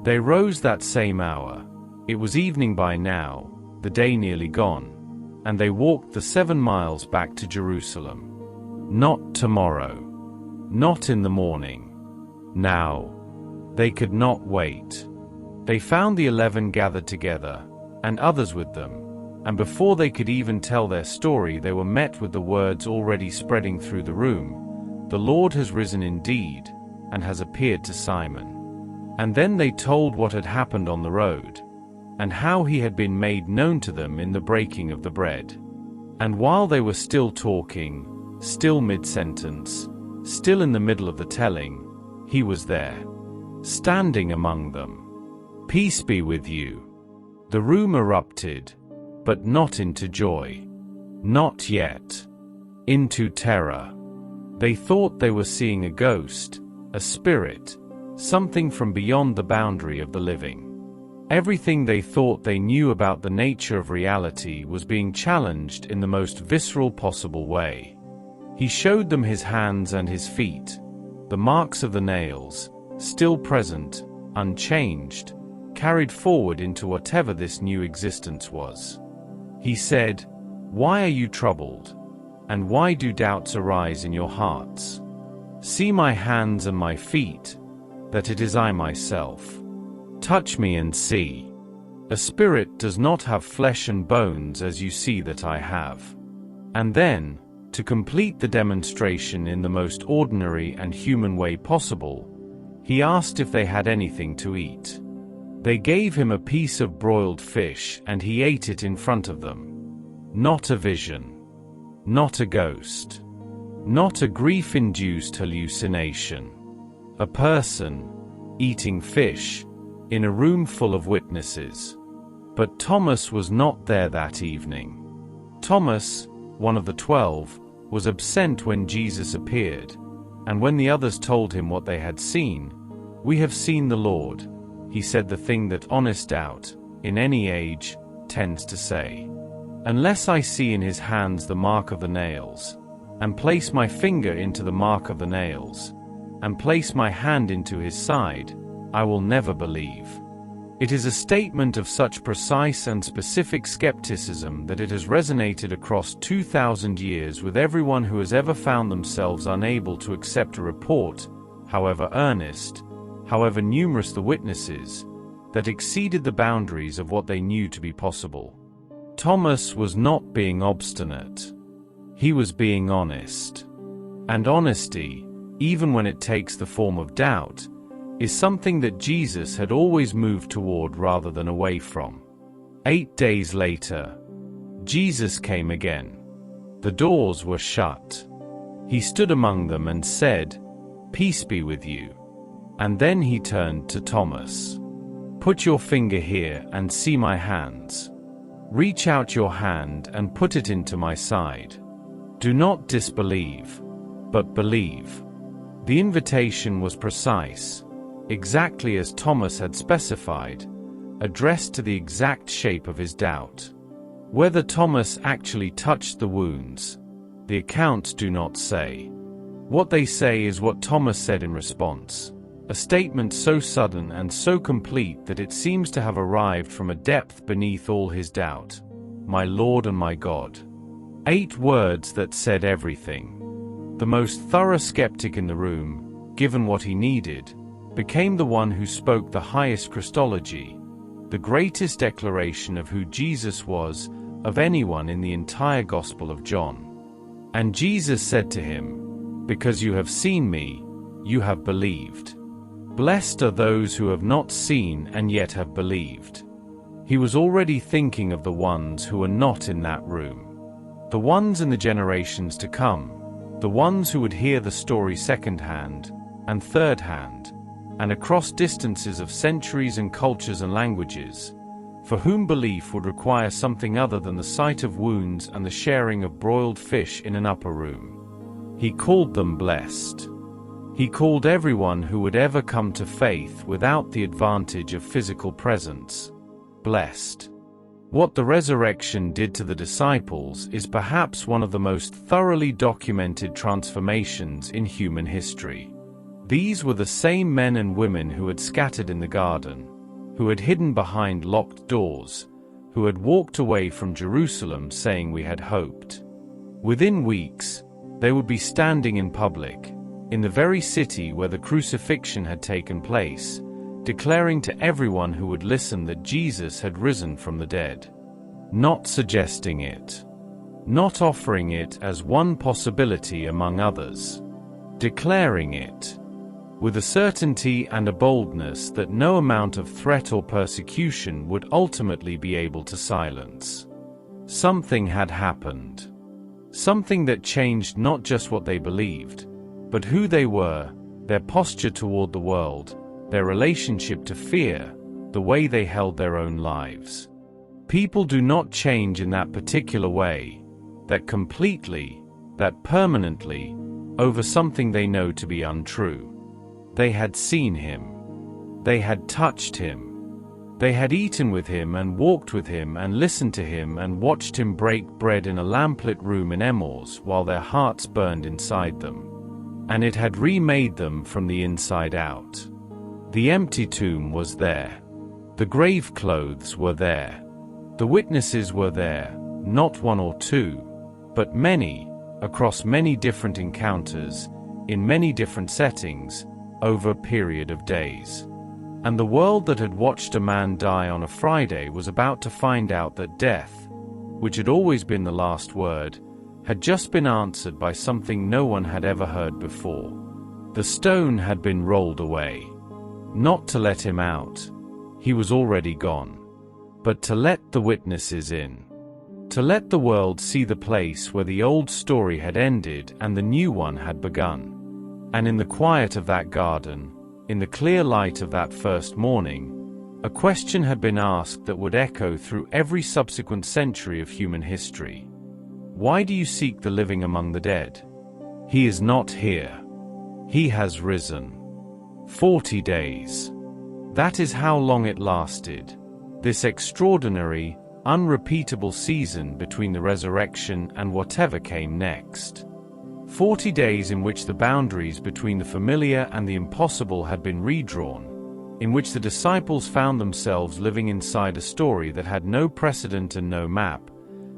They rose that same hour. It was evening by now, the day nearly gone, and they walked the 7 miles back to Jerusalem. Not tomorrow. Not in the morning. Now. They could not wait. They found the 11 gathered together, and others with them, and before they could even tell their story, they were met with the words already spreading through the room, "The Lord has risen indeed, and has appeared to Simon." And then they told what had happened on the road, and how he had been made known to them in the breaking of the bread. And while they were still talking, still mid-sentence, still in the middle of the telling, he was there, standing among them. "Peace be with you." The room erupted, but not into joy. Not yet. Into terror. They thought they were seeing a ghost, a spirit, something from beyond the boundary of the living. Everything they thought they knew about the nature of reality was being challenged in the most visceral possible way. He showed them his hands and his feet, the marks of the nails, still present, unchanged, carried forward into whatever this new existence was. He said, "Why are you troubled? And why do doubts arise in your hearts? See my hands and my feet, that it is I myself. Touch me and see. A spirit does not have flesh and bones as you see that I have." And then, to complete the demonstration in the most ordinary and human way possible, he asked if they had anything to eat. They gave him a piece of broiled fish, and he ate it in front of them. Not a vision. Not a ghost. Not a grief-induced hallucination. A person, eating fish, in a room full of witnesses. But Thomas was not there that evening. Thomas, one of the 12, was absent when Jesus appeared, and when the others told him what they had seen, "We have seen the Lord," he said the thing that honest doubt, in any age, tends to say. "Unless I see in his hands the mark of the nails, and place my finger into the mark of the nails, and place my hand into his side, I will never believe." It is a statement of such precise and specific skepticism that it has resonated across 2,000 years with everyone who has ever found themselves unable to accept a report, however earnest, however numerous the witnesses, that exceeded the boundaries of what they knew to be possible. Thomas was not being obstinate. He was being honest. And honesty, even when it takes the form of doubt, is something that Jesus had always moved toward rather than away from. 8 days later, Jesus came again. The doors were shut. He stood among them and said, "Peace be with you." And then he turned to Thomas. "Put your finger here and see my hands. Reach out your hand and put it into my side. Do not disbelieve, but believe." The invitation was precise, exactly as Thomas had specified, addressed to the exact shape of his doubt. Whether Thomas actually touched the wounds, the accounts do not say. What they say is what Thomas said in response, a statement so sudden and so complete that it seems to have arrived from a depth beneath all his doubt. "My Lord and my God." 8 words that said everything. The most thorough skeptic in the room, given what he needed, became the one who spoke the highest Christology, the greatest declaration of who Jesus was, of anyone in the entire Gospel of John. And Jesus said to him, "Because you have seen me, you have believed. Blessed are those who have not seen and yet have believed." He was already thinking of the ones who were not in that room. The ones in the generations to come, the ones who would hear the story second-hand and third-hand, and across distances of centuries and cultures and languages, for whom belief would require something other than the sight of wounds and the sharing of broiled fish in an upper room. He called them blessed. He called everyone who would ever come to faith without the advantage of physical presence blessed. What the resurrection did to the disciples is perhaps one of the most thoroughly documented transformations in human history. These were the same men and women who had scattered in the garden, who had hidden behind locked doors, who had walked away from Jerusalem saying we had hoped. Within weeks, they would be standing in public, in the very city where the crucifixion had taken place, declaring to everyone who would listen that Jesus had risen from the dead. Not suggesting it. Not offering it as one possibility among others. Declaring it. With a certainty and a boldness that no amount of threat or persecution would ultimately be able to silence. Something had happened. Something that changed not just what they believed, but who they were, their posture toward the world, their relationship to fear, the way they held their own lives. People do not change in that particular way, that completely, that permanently, over something they know to be untrue. They had seen him. They had touched him. They had eaten with him and walked with him and listened to him and watched him break bread in a lamplit room in Emmors while their hearts burned inside them. And it had remade them from the inside out. The empty tomb was there. The grave clothes were there. The witnesses were there, not one or two, but many, across many different encounters, in many different settings, over a period of days. And the world that had watched a man die on a Friday was about to find out that death, which had always been the last word, had just been answered by something no one had ever heard before. The stone had been rolled away. Not to let him out. He was already gone. But to let the witnesses in. To let the world see the place where the old story had ended and the new one had begun. And in the quiet of that garden, in the clear light of that first morning, a question had been asked that would echo through every subsequent century of human history. Why do you seek the living among the dead? He is not here. He has risen. 40 days. That is how long it lasted. This extraordinary, unrepeatable season between the resurrection and whatever came next. 40 days in which the boundaries between the familiar and the impossible had been redrawn, in which the disciples found themselves living inside a story that had no precedent and no map,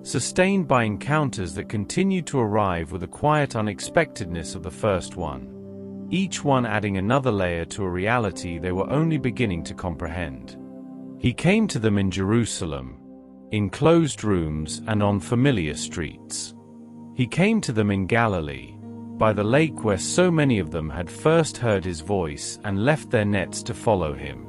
sustained by encounters that continued to arrive with the quiet unexpectedness of the first one, each one adding another layer to a reality they were only beginning to comprehend. He came to them in Jerusalem, in closed rooms and on familiar streets. He came to them in Galilee, by the lake where so many of them had first heard his voice and left their nets to follow him.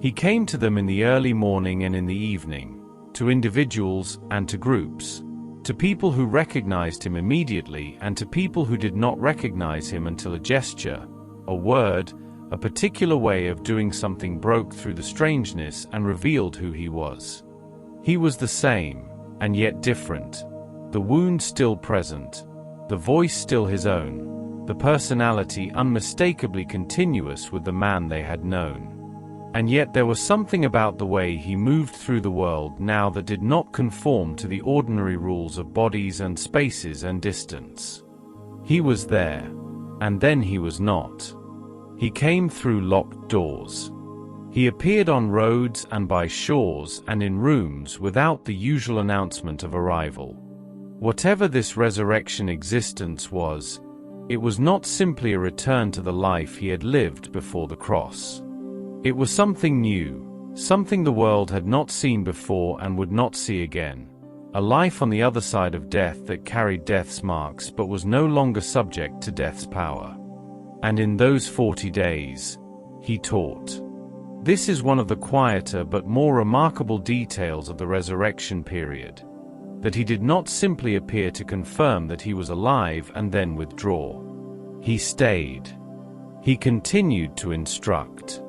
He came to them in the early morning and in the evening, to individuals and to groups, to people who recognized him immediately and to people who did not recognize him until a gesture, a word, a particular way of doing something broke through the strangeness and revealed who he was. He was the same, and yet different. The wound still present, the voice still his own, the personality unmistakably continuous with the man they had known. And yet there was something about the way he moved through the world now that did not conform to the ordinary rules of bodies and spaces and distance. He was there, and then he was not. He came through locked doors. He appeared on roads and by shores and in rooms without the usual announcement of arrival. Whatever this resurrection existence was, it was not simply a return to the life he had lived before the cross. It was something new, something the world had not seen before and would not see again, a life on the other side of death that carried death's marks but was no longer subject to death's power. And in those 40 days, he taught. This is one of the quieter but more remarkable details of the resurrection period, that he did not simply appear to confirm that he was alive and then withdraw. He stayed. He continued to instruct.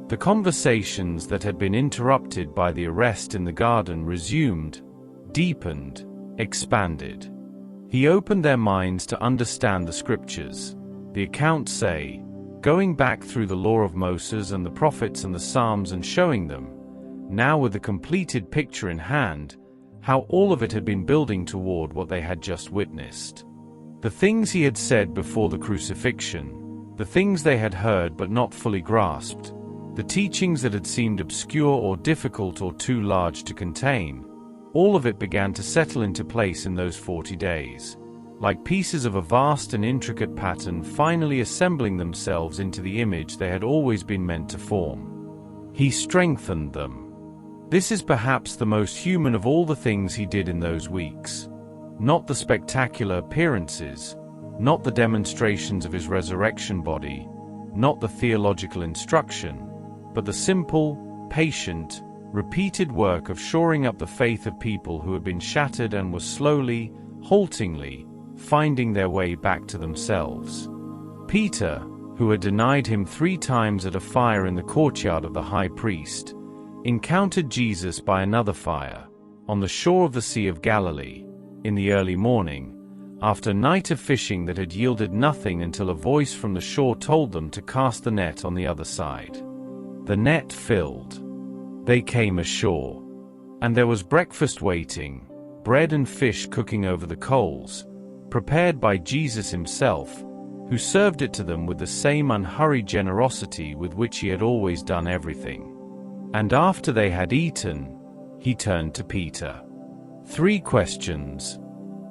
The conversations that had been interrupted by the arrest in the garden resumed, deepened, expanded. He opened their minds to understand the scriptures. The accounts say, going back through the law of Moses and the prophets and the Psalms and showing them, now with the completed picture in hand, how all of it had been building toward what they had just witnessed. The things he had said before the crucifixion, the things they had heard but not fully grasped, the teachings that had seemed obscure or difficult or too large to contain, all of it began to settle into place in those 40 days, like pieces of a vast and intricate pattern finally assembling themselves into the image they had always been meant to form. He strengthened them. This is perhaps the most human of all the things he did in those weeks. Not the spectacular appearances, not the demonstrations of his resurrection body, not the theological instruction, but the simple, patient, repeated work of shoring up the faith of people who had been shattered and were slowly, haltingly, finding their way back to themselves. Peter, who had denied him 3 times at a fire in the courtyard of the high priest, encountered Jesus by another fire, on the shore of the Sea of Galilee, in the early morning, after a night of fishing that had yielded nothing until a voice from the shore told them to cast the net on the other side. The net filled. They came ashore. And there was breakfast waiting, bread and fish cooking over the coals, prepared by Jesus himself, who served it to them with the same unhurried generosity with which he had always done everything. And after they had eaten, he turned to Peter. 3 questions.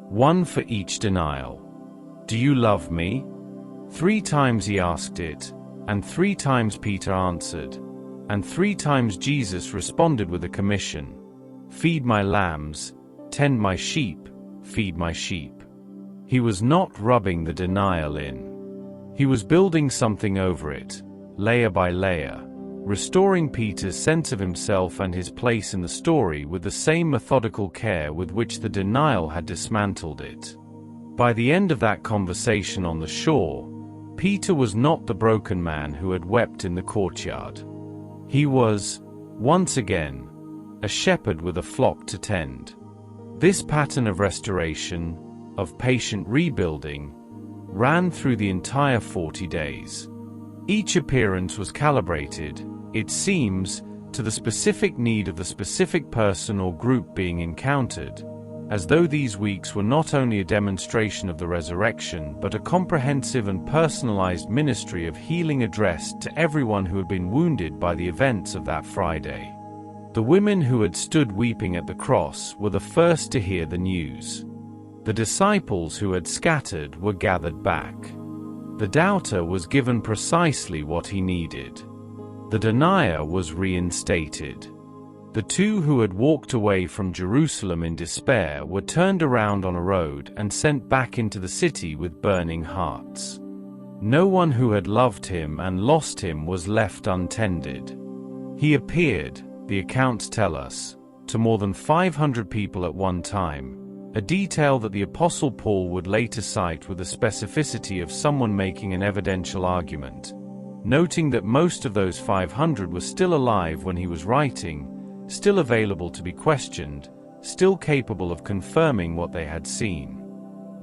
1 for each denial. Do you love me? 3 times he asked it, and 3 times Peter answered, and 3 times Jesus responded with a commission. Feed my lambs, tend my sheep, feed my sheep. He was not rubbing the denial in. He was building something over it, layer by layer, restoring Peter's sense of himself and his place in the story with the same methodical care with which the denial had dismantled it. By the end of that conversation on the shore, Peter was not the broken man who had wept in the courtyard. He was, once again, a shepherd with a flock to tend. This pattern of restoration, of patient rebuilding, ran through the entire 40 days. Each appearance was calibrated, it seems, to the specific need of the specific person or group being encountered, as though these weeks were not only a demonstration of the resurrection but a comprehensive and personalized ministry of healing addressed to everyone who had been wounded by the events of that Friday. The women who had stood weeping at the cross were the first to hear the news. The disciples who had scattered were gathered back. The doubter was given precisely what he needed. The denier was reinstated. The 2 who had walked away from Jerusalem in despair were turned around on a road and sent back into the city with burning hearts. No one who had loved him and lost him was left untended. He appeared, the accounts tell us, to more than 500 people at one time, a detail that the Apostle Paul would later cite with the specificity of someone making an evidential argument, noting that most of those 500 were still alive when he was writing, still available to be questioned, still capable of confirming what they had seen.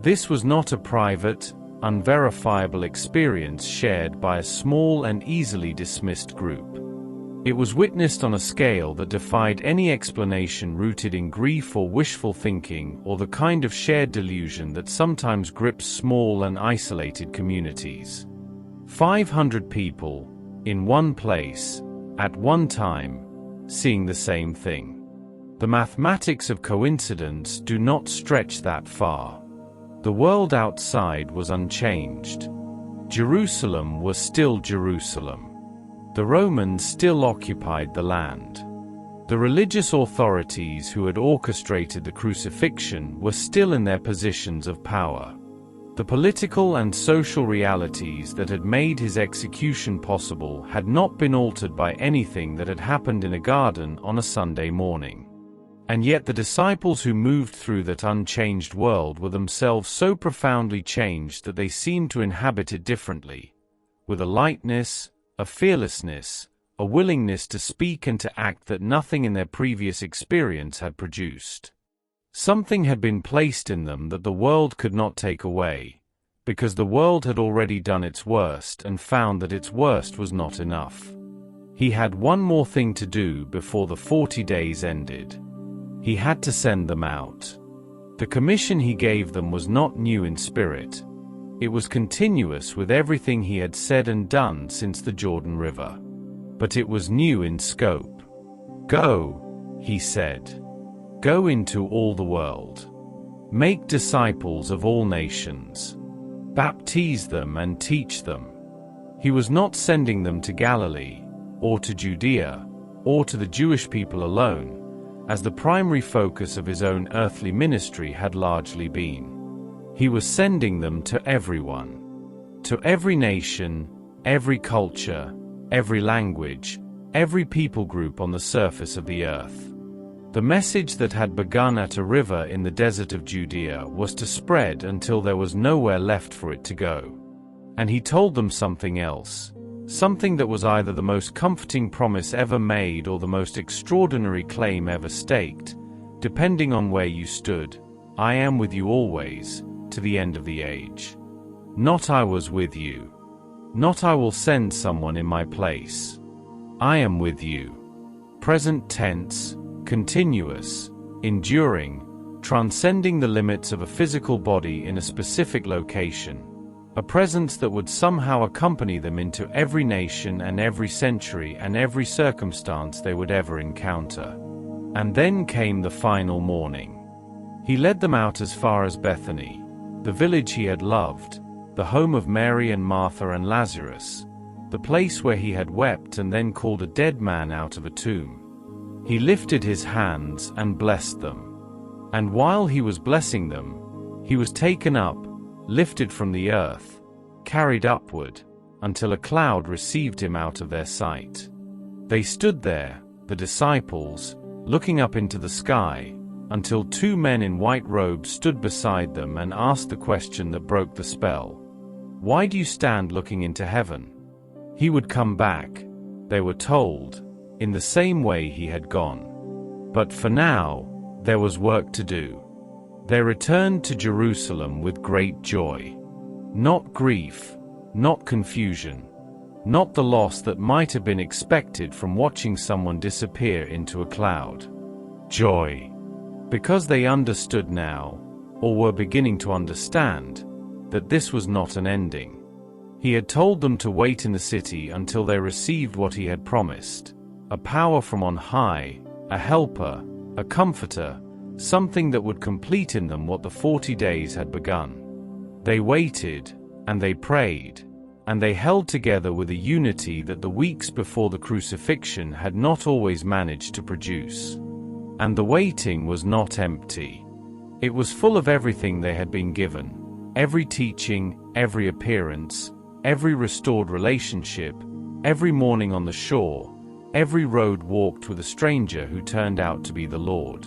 This was not a private, unverifiable experience shared by a small and easily dismissed group. It was witnessed on a scale that defied any explanation rooted in grief or wishful thinking or the kind of shared delusion that sometimes grips small and isolated communities. 500 people, in one place, at one time, seeing the same thing. The mathematics of coincidence do not stretch that far. The world outside was unchanged. Jerusalem was still Jerusalem. The Romans still occupied the land. The religious authorities who had orchestrated the crucifixion were still in their positions of power. The political and social realities that had made his execution possible had not been altered by anything that had happened in a garden on a Sunday morning. And yet the disciples who moved through that unchanged world were themselves so profoundly changed that they seemed to inhabit it differently, with a lightness, a fearlessness, a willingness to speak and to act that nothing in their previous experience had produced. Something had been placed in them that the world could not take away, because the world had already done its worst and found that its worst was not enough. He had one more thing to do before the 40 days ended. He had to send them out. The commission he gave them was not new in spirit. It was continuous with everything he had said and done since the Jordan River. But it was new in scope. "Go," he said. "Go into all the world. Make disciples of all nations. Baptize them and teach them." He was not sending them to Galilee, or to Judea, or to the Jewish people alone, as the primary focus of his own earthly ministry had largely been. He was sending them to everyone. To every nation, every culture, every language, every people group on the surface of the earth. The message that had begun at a river in the desert of Judea was to spread until there was nowhere left for it to go. And he told them something else, something that was either the most comforting promise ever made or the most extraordinary claim ever staked, depending on where you stood: "I am with you always, to the end of the age." Not "I was with you." Not "I will send someone in my place." "I am with you." Present tense, continuous, enduring, transcending the limits of a physical body in a specific location. A presence that would somehow accompany them into every nation and every century and every circumstance they would ever encounter. And then came the final morning. He led them out as far as Bethany, the village he had loved, the home of Mary and Martha and Lazarus, the place where he had wept and then called a dead man out of a tomb. He lifted his hands and blessed them. And while he was blessing them, he was taken up, lifted from the earth, carried upward, until a cloud received him out of their sight. They stood there, the disciples, looking up into the sky, until two men in white robes stood beside them and asked the question that broke the spell. "Why do you stand looking into heaven?" He would come back, they were told, in the same way he had gone. But for now, there was work to do. They returned to Jerusalem with great joy. Not grief, not confusion, not the loss that might have been expected from watching someone disappear into a cloud. Joy. Because they understood now, or were beginning to understand, that this was not an ending. He had told them to wait in the city until they received what he had promised: a power from on high, a helper, a comforter, something that would complete in them what the 40 days had begun. They waited, and they prayed, and they held together with a unity that the weeks before the crucifixion had not always managed to produce. And the waiting was not empty. It was full of everything they had been given: every teaching, every appearance, every restored relationship, every morning on the shore, every road walked with a stranger who turned out to be the Lord.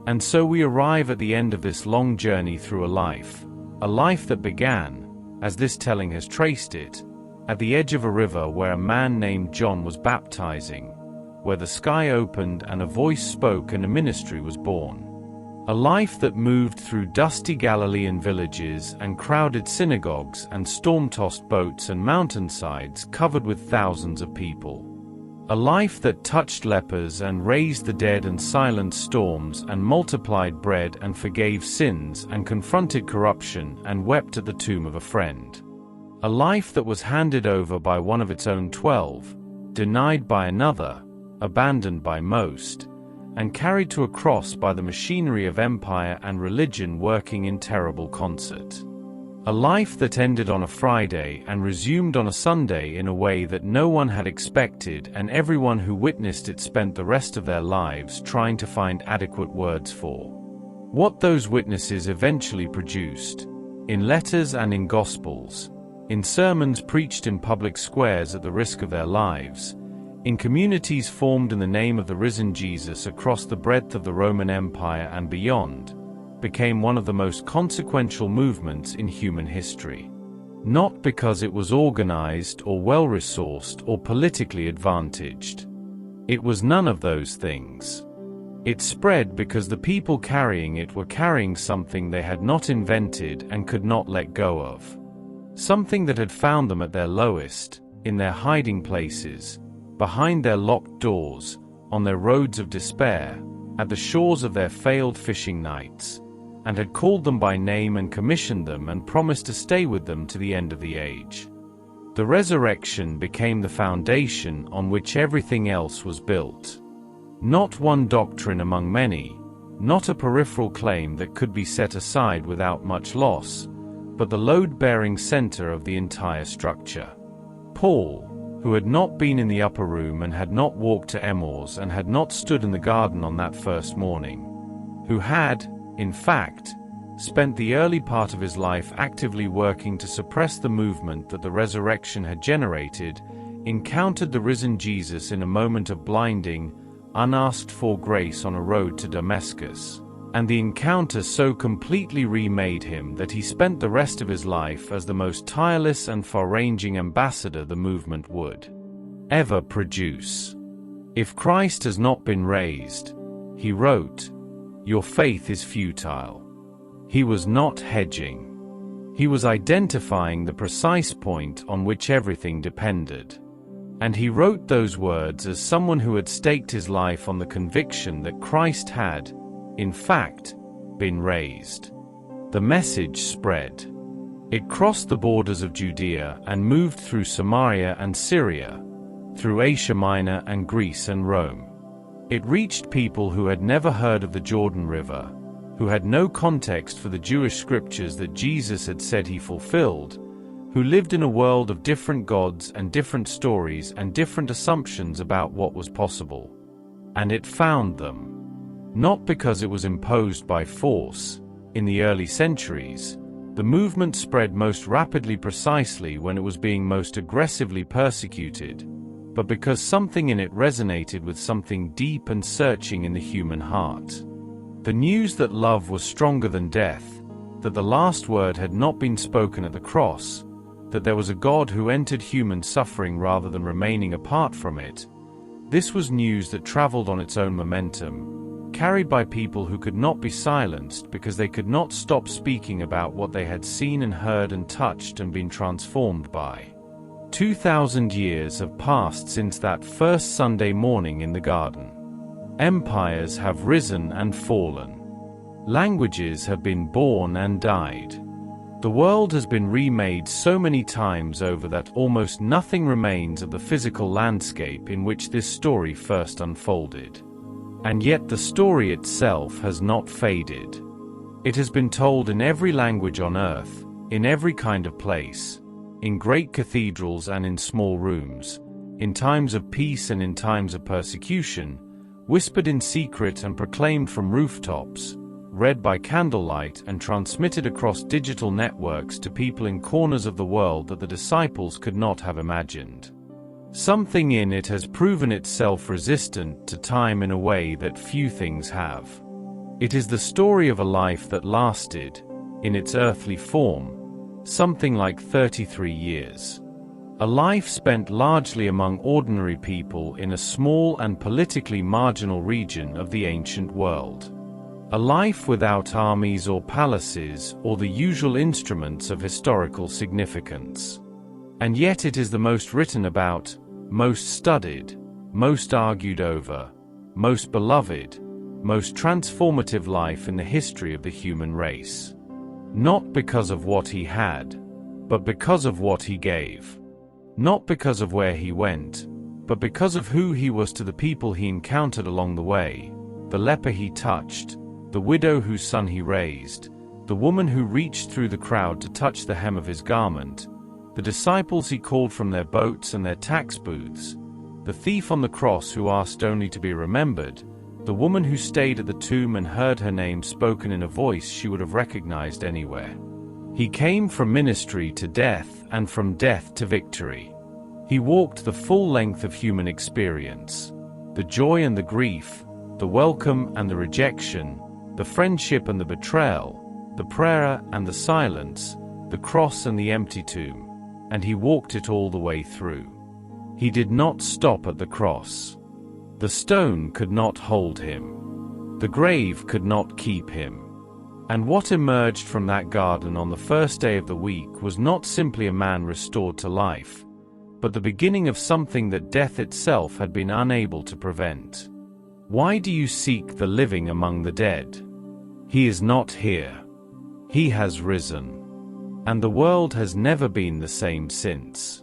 And so we arrive at the end of this long journey through a life that began, as this telling has traced it, at the edge of a river where a man named John was baptizing, where the sky opened and a voice spoke and a ministry was born. A life that moved through dusty Galilean villages and crowded synagogues and storm-tossed boats and mountainsides covered with thousands of people. A life that touched lepers and raised the dead and silenced storms and multiplied bread and forgave sins and confronted corruption and wept at the tomb of a friend. A life that was handed over by one of its own 12, denied by another, abandoned by most, and carried to a cross by the machinery of empire and religion working in terrible concert. A life that ended on a Friday and resumed on a Sunday in a way that no one had expected, and everyone who witnessed it spent the rest of their lives trying to find adequate words for. What those witnesses eventually produced, in letters and in gospels, in sermons preached in public squares at the risk of their lives, in communities formed in the name of the risen Jesus across the breadth of the Roman Empire and beyond, became one of the most consequential movements in human history. Not because it was organized or well-resourced or politically advantaged. It was none of those things. It spread because the people carrying it were carrying something they had not invented and could not let go of. Something that had found them at their lowest, in their hiding places, behind their locked doors, on their roads of despair, at the shores of their failed fishing nights, and had called them by name and commissioned them and promised to stay with them to the end of the age. The resurrection became the foundation on which everything else was built. Not one doctrine among many, not a peripheral claim that could be set aside without much loss, but the load-bearing center of the entire structure. Paul, who had not been in the upper room and had not walked to Emmaus and had not stood in the garden on that first morning, who had, in fact, spent the early part of his life actively working to suppress the movement that the resurrection had generated, encountered the risen Jesus in a moment of blinding, unasked-for grace on a road to Damascus, and the encounter so completely remade him that he spent the rest of his life as the most tireless and far-ranging ambassador the movement would ever produce. If Christ has not been raised, he wrote, your faith is futile. He was not hedging. He was identifying the precise point on which everything depended. And he wrote those words as someone who had staked his life on the conviction that Christ had, in fact, been raised. The message spread. It crossed the borders of Judea and moved through Samaria and Syria, through Asia Minor and Greece and Rome. It reached people who had never heard of the Jordan River, who had no context for the Jewish scriptures that Jesus had said he fulfilled, who lived in a world of different gods and different stories and different assumptions about what was possible. And it found them. Not because it was imposed by force. In the early centuries, the movement spread most rapidly precisely when it was being most aggressively persecuted, but because something in it resonated with something deep and searching in the human heart. The news that love was stronger than death, that the last word had not been spoken at the cross, that there was a God who entered human suffering rather than remaining apart from it. This was news that traveled on its own momentum, carried by people who could not be silenced because they could not stop speaking about what they had seen and heard and touched and been transformed by. 2,000 years have passed since that first Sunday morning in the garden. Empires have risen and fallen. Languages have been born and died. The world has been remade so many times over that almost nothing remains of the physical landscape in which this story first unfolded. And yet the story itself has not faded. It has been told in every language on earth, in every kind of place, in great cathedrals and in small rooms, in times of peace and in times of persecution, whispered in secret and proclaimed from rooftops, read by candlelight and transmitted across digital networks to people in corners of the world that the disciples could not have imagined. Something in it has proven itself resistant to time in a way that few things have. It is the story of a life that lasted, in its earthly form, something like 33 years. A life spent largely among ordinary people in a small and politically marginal region of the ancient world. A life without armies or palaces or the usual instruments of historical significance. And yet it is the most written about, most studied, most argued over, most beloved, most transformative life in the history of the human race. Not because of what he had, but because of what he gave. Not because of where he went, but because of who he was to the people he encountered along the way, the leper he touched, the widow whose son he raised, the woman who reached through the crowd to touch the hem of his garment, the disciples he called from their boats and their tax booths, the thief on the cross who asked only to be remembered, the woman who stayed at the tomb and heard her name spoken in a voice she would have recognized anywhere. He came from ministry to death and from death to victory. He walked the full length of human experience, the joy and the grief, the welcome and the rejection, the friendship and the betrayal, the prayer and the silence, the cross and the empty tomb, and he walked it all the way through. He did not stop at the cross. The stone could not hold him. The grave could not keep him. And what emerged from that garden on the first day of the week was not simply a man restored to life, but the beginning of something that death itself had been unable to prevent. Why do you seek the living among the dead? He is not here. He has risen. And the world has never been the same since.